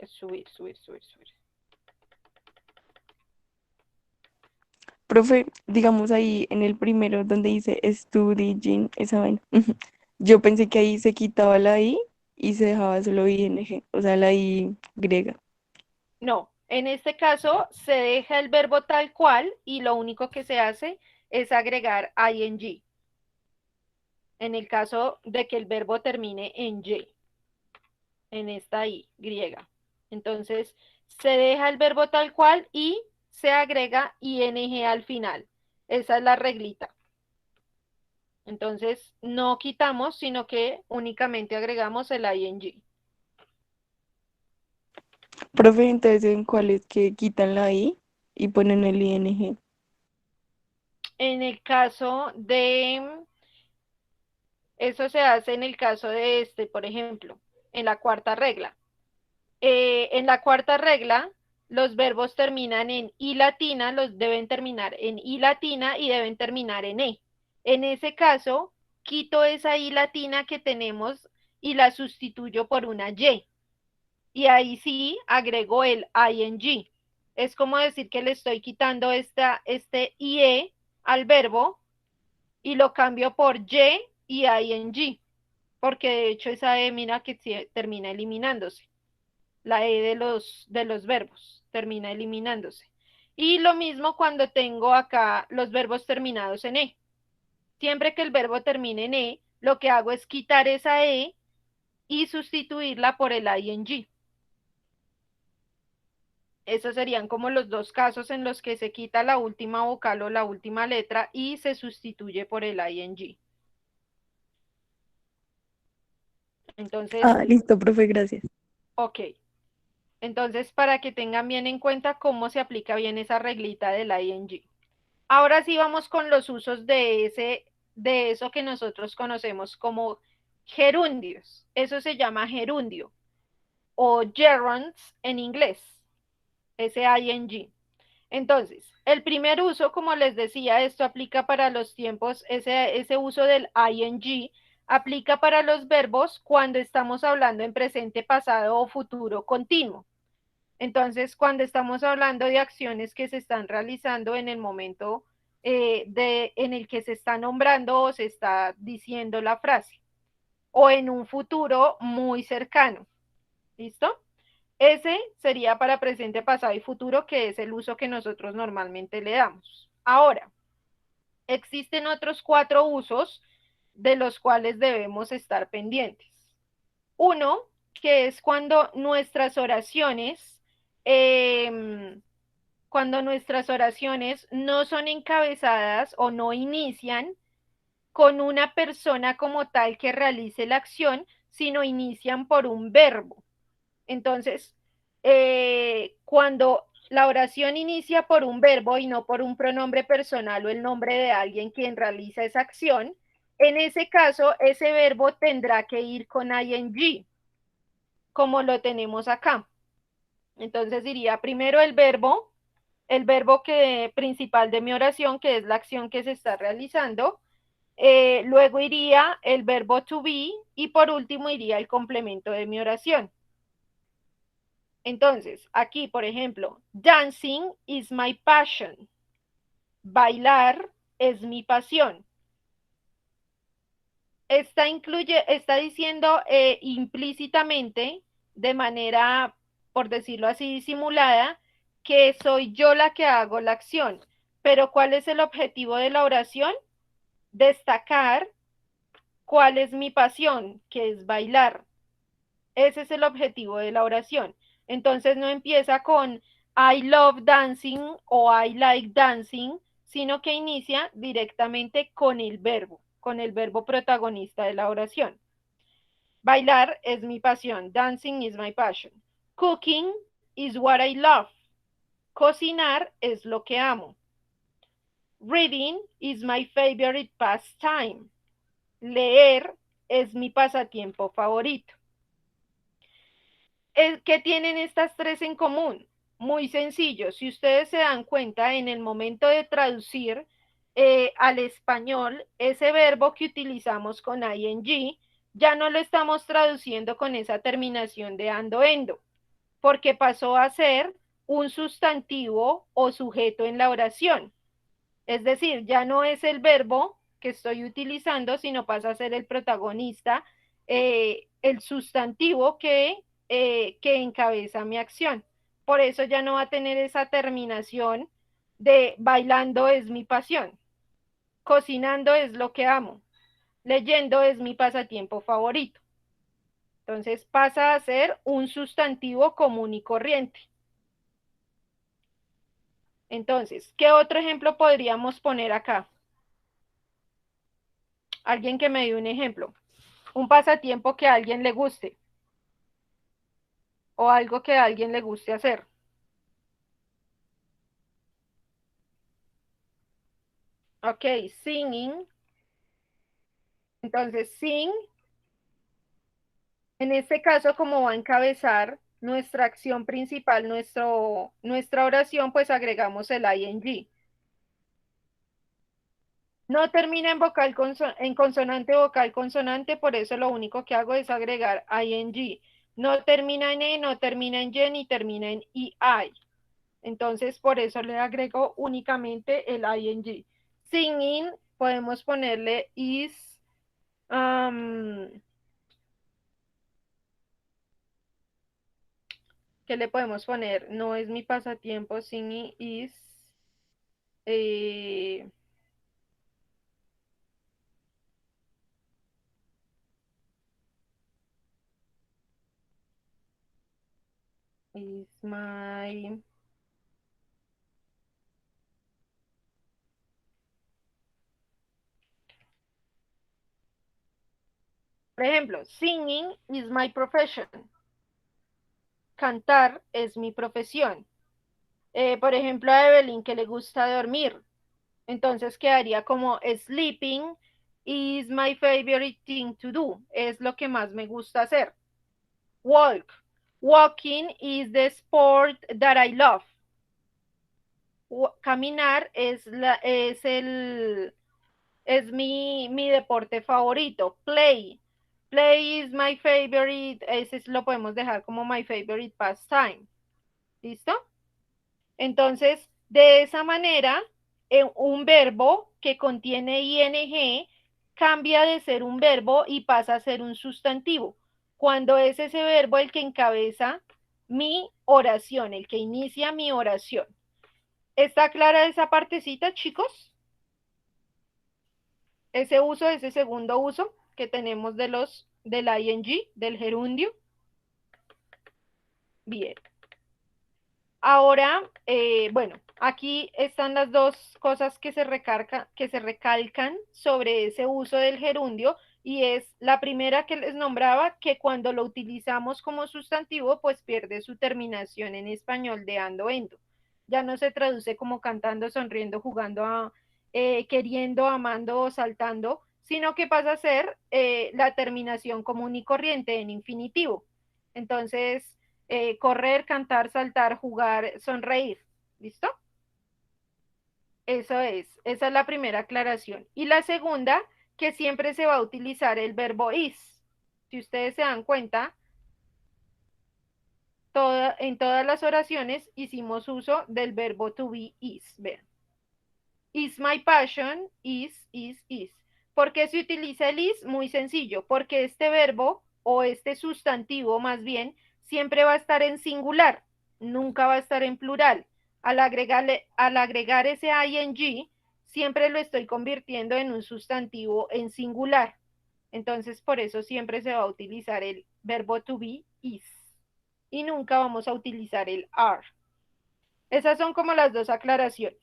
Subir, subir, subir, subir. Profe, digamos ahí en el primero donde dice studying, esa vaina. Yo pensé que ahí se quitaba la I y se dejaba solo ing, o sea, la I griega. No, en este caso se deja el verbo tal cual y lo único que se hace es agregar ing. En el caso de que el verbo termine en y, en esta i griega. Entonces, se deja el verbo tal cual y se agrega ing al final. Esa es la reglita. Entonces, no quitamos, sino que únicamente agregamos el ing. Profe, entonces, ¿en cuáles que quitan la I y ponen el ing? En el caso de, eso se hace en el caso de este, por ejemplo, en la cuarta regla. En la cuarta regla, los verbos terminan en I latina, los deben terminar en I latina y deben terminar en E. En ese caso, quito esa I latina que tenemos y la sustituyo por una Y. Y ahí sí agrego el ing. Es como decir que le estoy quitando este IE al verbo y lo cambio por y ing. Porque de hecho esa E, mira que termina eliminándose. La E de los verbos termina eliminándose. Y lo mismo cuando tengo acá los verbos terminados en E. Siempre que el verbo termine en E, lo que hago es quitar esa E y sustituirla por el ing. Esos serían como los dos casos en los que se quita la última vocal o la última letra y se sustituye por el ing. Entonces, Listo, profe, gracias. ok. Entonces, para que tengan bien en cuenta cómo se aplica bien esa reglita del ing. Ahora sí vamos con los usos de eso que nosotros conocemos como gerundios. Eso se llama gerundio o gerunds en inglés, ing. Entonces, el primer uso, como les decía, esto aplica para los tiempos, ese uso del ing aplica para los verbos cuando estamos hablando en presente, pasado o futuro continuo. Entonces, cuando estamos hablando de acciones que se están realizando en el momento en el que se está nombrando o se está diciendo la frase, o en un futuro muy cercano. ¿Listo? Ese sería para presente, pasado y futuro, que es el uso que nosotros normalmente le damos. Ahora, existen otros 4 usos de los cuales debemos estar pendientes. Uno, que es cuando nuestras oraciones no son encabezadas o no inician con una persona como tal que realice la acción, sino inician por un verbo. Entonces, cuando la oración inicia por un verbo y no por un pronombre personal o el nombre de alguien quien realiza esa acción, en ese caso, ese verbo tendrá que ir con ing, como lo tenemos acá. Entonces diría primero el verbo principal de mi oración, que es la acción que se está realizando. Luego iría el verbo to be y por último iría el complemento de mi oración. Entonces, aquí, por ejemplo, dancing is my passion. Bailar es mi pasión. Está diciendo implícitamente, de manera, por decirlo así, disimulada, que soy yo la que hago la acción. Pero ¿cuál es el objetivo de la oración? Destacar cuál es mi pasión, que es bailar. Ese es el objetivo de la oración. Entonces no empieza con I love dancing o I like dancing, sino que inicia directamente con el verbo protagonista de la oración. Bailar es mi pasión. Dancing is my passion. Cooking is what I love. Cocinar es lo que amo. Reading is my favorite pastime. Leer es mi pasatiempo favorito. ¿Qué tienen estas 3 en común? Muy sencillo. Si ustedes se dan cuenta, en el momento de traducir al español, ese verbo que utilizamos con ing, ya no lo estamos traduciendo con esa terminación de ando, endo, porque pasó a ser un sustantivo o sujeto en la oración. Es decir, ya no es el verbo que estoy utilizando, sino pasa a ser el protagonista, el sustantivo que encabeza mi acción. Por eso ya no va a tener esa terminación de bailando es mi pasión, cocinando es lo que amo, leyendo es mi pasatiempo favorito. Entonces pasa a ser un sustantivo común y corriente. Entonces, ¿qué otro ejemplo podríamos poner acá? Alguien que me dé un ejemplo. Un pasatiempo que a alguien le guste o algo que a alguien le guste hacer. Ok, singing. Entonces, sing, en este caso, como va a encabezar nuestra acción principal, nuestra oración, pues agregamos el ing. No termina en en consonante, vocal, consonante, por eso lo único que hago es agregar ing. No termina en e, no termina en y, ni termina en i. Entonces, por eso le agrego únicamente el ing. Singing, podemos ponerle is, ¿qué le podemos poner? No es mi pasatiempo, singing eh, is my Por ejemplo, singing is my profession. Cantar es mi profesión. Por ejemplo, a Evelyn que le gusta dormir. Entonces quedaría como sleeping is my favorite thing to do. Es lo que más me gusta hacer. Walk. Walking is the sport that I love. Caminar es mi deporte favorito. Play. Play is my favorite. Ese lo podemos dejar como my favorite pastime. ¿Listo? Entonces, de esa manera, un verbo que contiene ing cambia de ser un verbo y pasa a ser un sustantivo. Cuando es ese verbo el que encabeza mi oración, el que inicia mi oración. ¿Está clara esa partecita, chicos? Ese uso, ese segundo uso que tenemos del ing, del gerundio. Bien. Ahora, bueno, aquí están las dos cosas que se recalcan sobre ese uso del gerundio, y es la primera que les nombraba, que cuando lo utilizamos como sustantivo, pues pierde su terminación en español de ando, endo. Ya no se traduce como cantando, sonriendo, jugando, queriendo, amando o saltando, sino que pasa a ser la terminación común y corriente en infinitivo. Entonces, correr, cantar, saltar, jugar, sonreír. ¿Listo? Esa es la primera aclaración. Y la segunda, que siempre se va a utilizar el verbo is. Si ustedes se dan cuenta, en todas las oraciones hicimos uso del verbo to be is. Vean. Is my passion, is. ¿Por qué se utiliza el is? Muy sencillo, porque este verbo, o este sustantivo más bien, siempre va a estar en singular, nunca va a estar en plural. Al agregar ese ing, siempre lo estoy convirtiendo en un sustantivo en singular. Entonces, por eso siempre se va a utilizar el verbo to be, is. Y nunca vamos a utilizar el are. Esas son como las dos aclaraciones.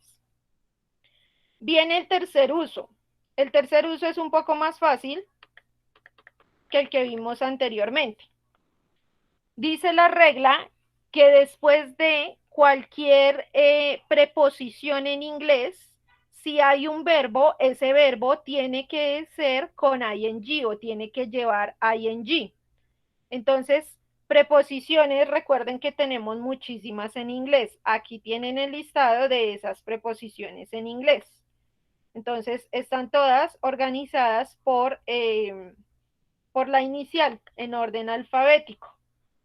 Viene el tercer uso. El tercer uso es un poco más fácil que el que vimos anteriormente. Dice la regla que después de cualquier preposición en inglés, si hay un verbo, ese verbo tiene que ser con ing o tiene que llevar ing. Entonces, preposiciones, recuerden que tenemos muchísimas en inglés. Aquí tienen el listado de esas preposiciones en inglés. Entonces, están todas organizadas por la inicial, en orden alfabético.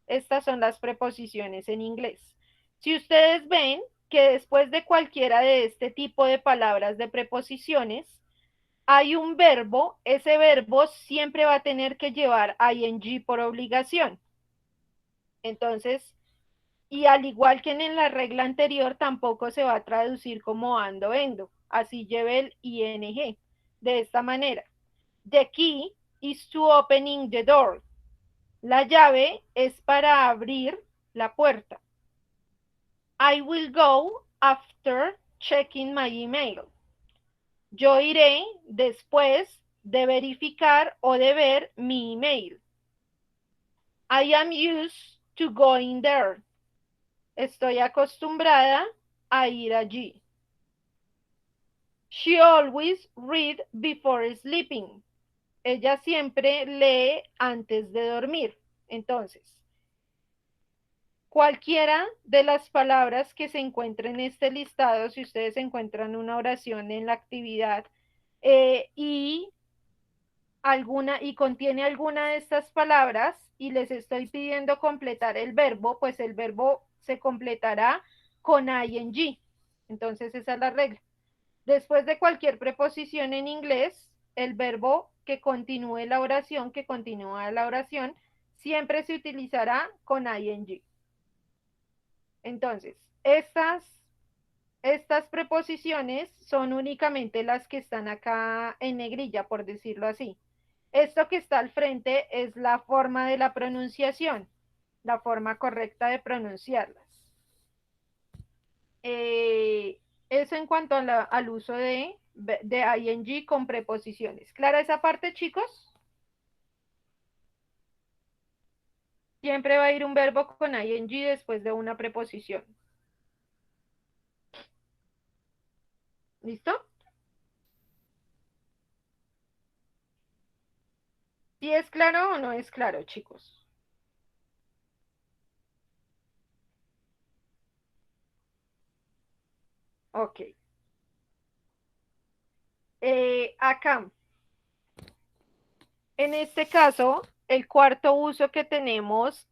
Estas son las preposiciones en inglés. Si ustedes ven que después de cualquiera de este tipo de palabras de preposiciones, hay un verbo, ese verbo siempre va a tener que llevar ing por obligación. Entonces, y al igual que en la regla anterior, tampoco se va a traducir como ando, endo. Así lleve el ing. De esta manera. The key is to opening the door. La llave es para abrir la puerta. I will go after checking my email. Yo iré después de verificar o de ver mi email. I am used to going there. Estoy acostumbrada a ir allí. She always read before sleeping. Ella siempre lee antes de dormir. Entonces, cualquiera de las palabras que se encuentren en este listado, si ustedes encuentran una oración en la actividad y contiene alguna de estas palabras y les estoy pidiendo completar el verbo, pues el verbo se completará con ing. Entonces esa es la regla. Después de cualquier preposición en inglés, el verbo que continúe la oración, siempre se utilizará con ing. Entonces, estas preposiciones son únicamente las que están acá en negrilla, por decirlo así. Esto que está al frente es la forma de la pronunciación, la forma correcta de pronunciarlas. Eso en cuanto al uso de ing con preposiciones. ¿Clara esa parte, chicos? Siempre va a ir un verbo con ing después de una preposición. ¿Listo? ¿Sí es claro o no es claro, chicos? Ok. Acá, en este caso, el cuarto uso que tenemos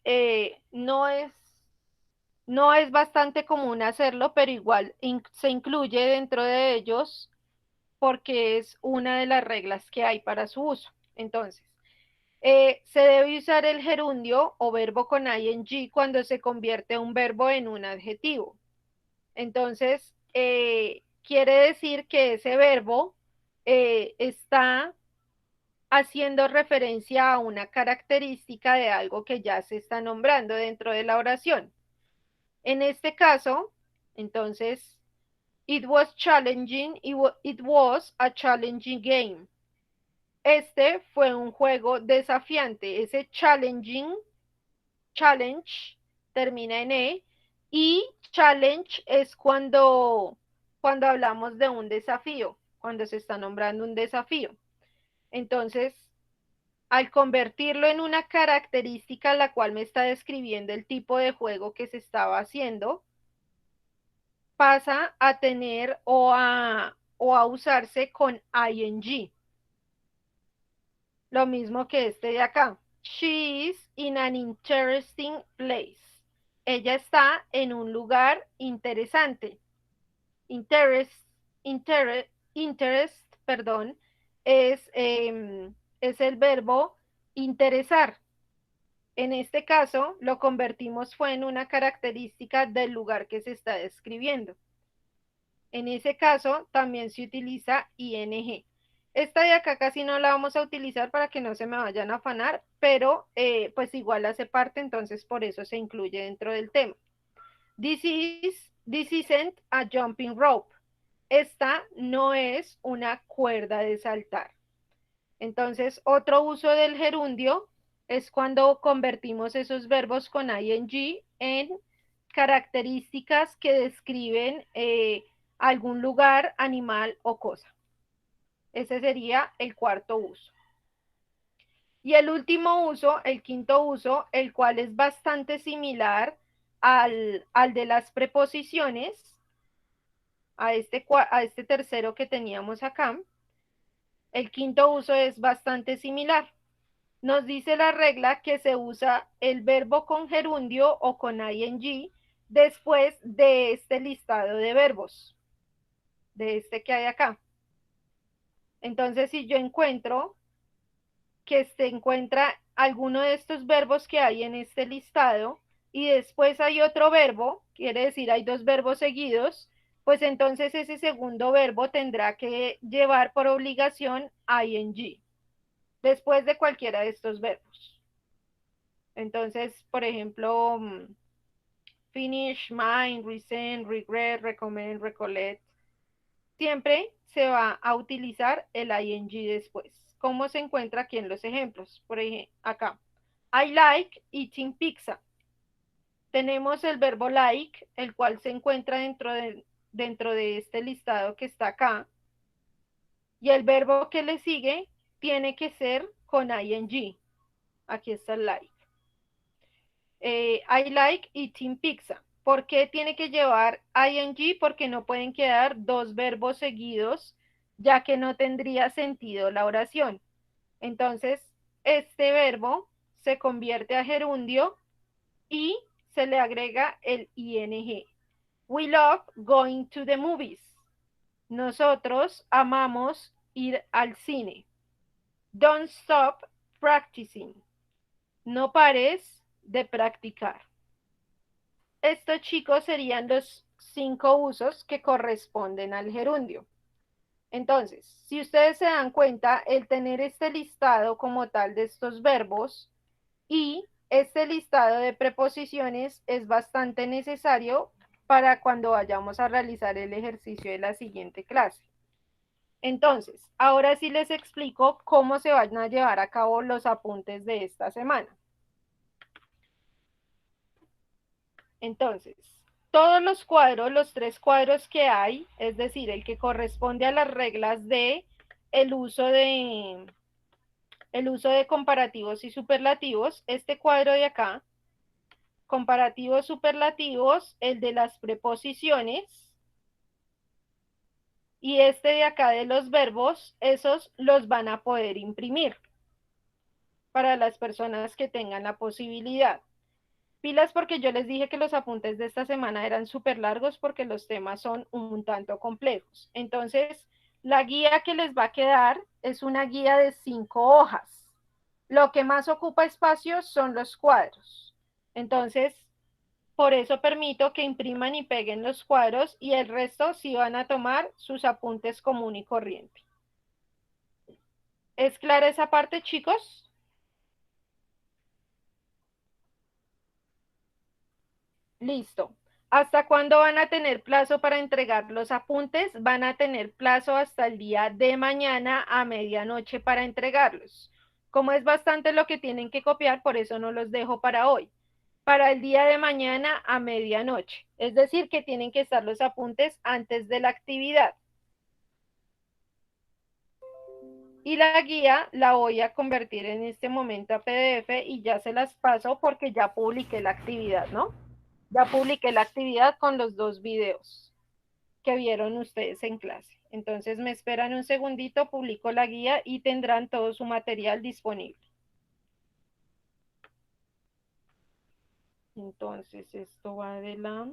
no es bastante común hacerlo, pero igual se incluye dentro de ellos porque es una de las reglas que hay para su uso. Entonces, se debe usar el gerundio o verbo con ing cuando se convierte un verbo en un adjetivo. Entonces, quiere decir que ese verbo está haciendo referencia a una característica de algo que ya se está nombrando dentro de la oración. En este caso, entonces, it was challenging, it was a challenging game. Este fue un juego desafiante. Ese challenging, challenge, termina en E, y challenge es cuando hablamos de un desafío, cuando se está nombrando un desafío. Entonces, al convertirlo en una característica la cual me está describiendo el tipo de juego que se estaba haciendo, pasa a tener o a usarse con ing. Lo mismo que este de acá. She is in an interesting place. Ella está en un lugar interesante. Interest, interest, perdón, es el verbo interesar. En este caso, lo convertimos fue en una característica del lugar que se está describiendo. En ese caso, también se utiliza ing. Esta de acá casi no la vamos a utilizar para que no se me vayan a afanar, pero pues igual hace parte, entonces por eso se incluye dentro del tema. This isn't a jumping rope. Esta no es una cuerda de saltar. Entonces, otro uso del gerundio es cuando convertimos esos verbos con ing en características que describen algún lugar, animal o cosa. Ese sería el cuarto uso. Y el último uso, el quinto uso, el cual es bastante similar al de las preposiciones, a este tercero que teníamos acá. El quinto uso es bastante similar. Nos dice la regla que se usa el verbo con gerundio o con ing después de este listado de verbos, de este que hay acá. Entonces, si yo encuentro que se encuentra alguno de estos verbos que hay en este listado y después hay otro verbo, quiere decir hay dos verbos seguidos, pues entonces ese segundo verbo tendrá que llevar por obligación ing después de cualquiera de estos verbos. Entonces, por ejemplo, finish, mind, resent, regret, recommend, recollect, siempre se va a utilizar el ing después. ¿Cómo se encuentra aquí en los ejemplos? Por ejemplo, acá. I like eating pizza. Tenemos el verbo like, el cual se encuentra dentro de este listado que está acá. Y el verbo que le sigue tiene que ser con ing. Aquí está el like. I like eating pizza. ¿Por qué tiene que llevar ing? Porque no pueden quedar dos verbos seguidos, ya que no tendría sentido la oración. Entonces, este verbo se convierte a gerundio y se le agrega el ing. We love going to the movies. Nosotros amamos ir al cine. Don't stop practicing. No pares de practicar. Estos, chicos, serían los 5 usos que corresponden al gerundio. Entonces, si ustedes se dan cuenta, el tener este listado como tal de estos verbos y este listado de preposiciones es bastante necesario para cuando vayamos a realizar el ejercicio de la siguiente clase. Entonces, ahora sí les explico cómo se van a llevar a cabo los apuntes de esta semana. Entonces, todos los cuadros, los 3 cuadros que hay, es decir, el que corresponde a las reglas de el uso de, el uso de comparativos y superlativos, este cuadro de acá, comparativos superlativos, el de las preposiciones, y este de acá de los verbos, esos los van a poder imprimir para las personas que tengan la posibilidad. Pilas porque yo les dije que los apuntes de esta semana eran súper largos porque los temas son un tanto complejos. Entonces, la guía que les va a quedar es una guía de 5 hojas. Lo que más ocupa espacio son los cuadros. Entonces, por eso permito que impriman y peguen los cuadros y el resto sí van a tomar sus apuntes común y corriente. ¿Es clara esa parte, chicos? Listo. ¿Hasta cuándo van a tener plazo para entregar los apuntes? Van a tener plazo hasta el día de mañana a medianoche para entregarlos. Como es bastante lo que tienen que copiar, por eso no los dejo para hoy. Para el día de mañana a medianoche. Es decir, que tienen que estar los apuntes antes de la actividad. Y la guía la voy a convertir en este momento a PDF y ya se las paso porque ya publiqué la actividad, ¿no? Ya publiqué la actividad con los 2 videos que vieron ustedes en clase. Entonces me esperan un segundito, publico la guía y tendrán todo su material disponible. Entonces esto va de la...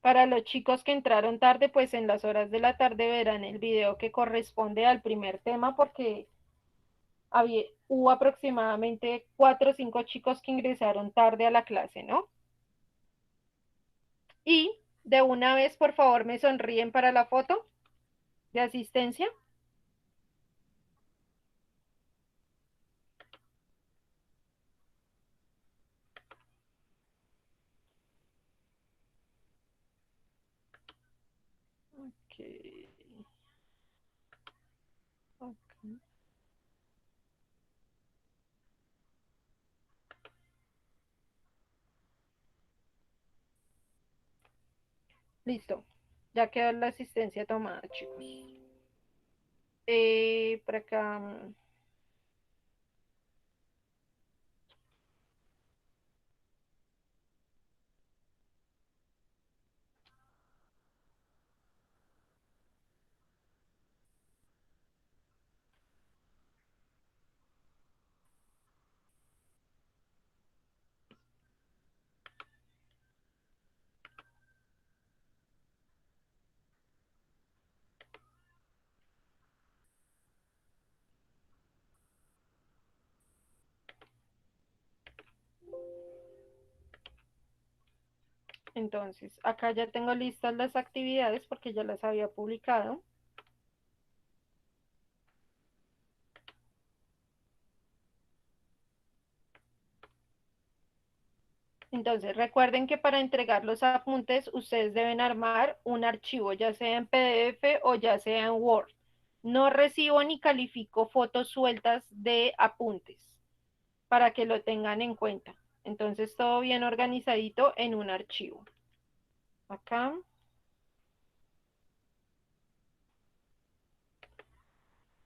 Para los chicos que entraron tarde, pues en las horas de la tarde verán el video que corresponde al primer tema porque hubo aproximadamente 4 o 5 chicos que ingresaron tarde a la clase, ¿no? Y de una vez, por favor, me sonríen para la foto de asistencia. Ok. Ok. Listo. Ya quedó la asistencia tomada, chicos. Por acá. Entonces, acá ya tengo listas las actividades porque ya las había publicado. Entonces, recuerden que para entregar los apuntes, ustedes deben armar un archivo, ya sea en PDF o ya sea en Word. No recibo ni califico fotos sueltas de apuntes para que lo tengan en cuenta. Entonces, todo bien organizadito en un archivo. Acá.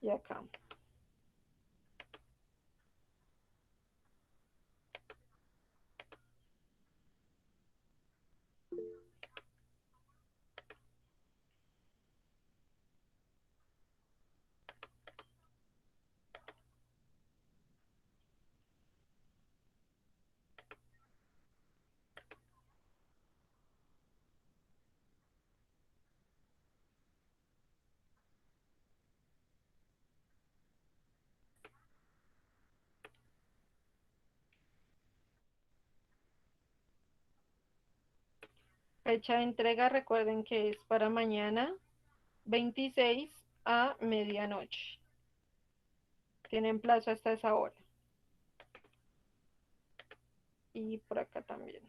Y acá. Fecha de entrega, recuerden que es para mañana, 26 a medianoche. Tienen plazo hasta esa hora. Y por acá también.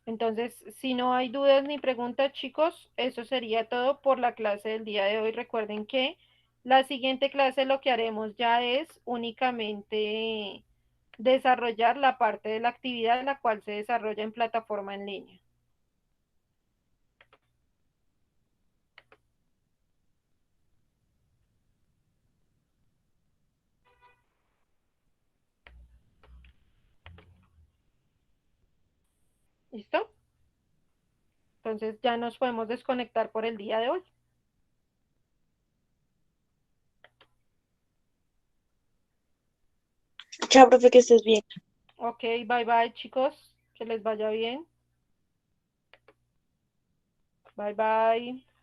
Entonces, si no hay dudas ni preguntas, chicos, eso sería todo por la clase del día de hoy. Recuerden que la siguiente clase lo que haremos ya es únicamente desarrollar la parte de la actividad, la cual se desarrolla en plataforma en línea. ¿Listo? Entonces ya nos podemos desconectar por el día de hoy. Chao, profe, que estés bien. Ok, bye bye, chicos. Que les vaya bien. Bye bye.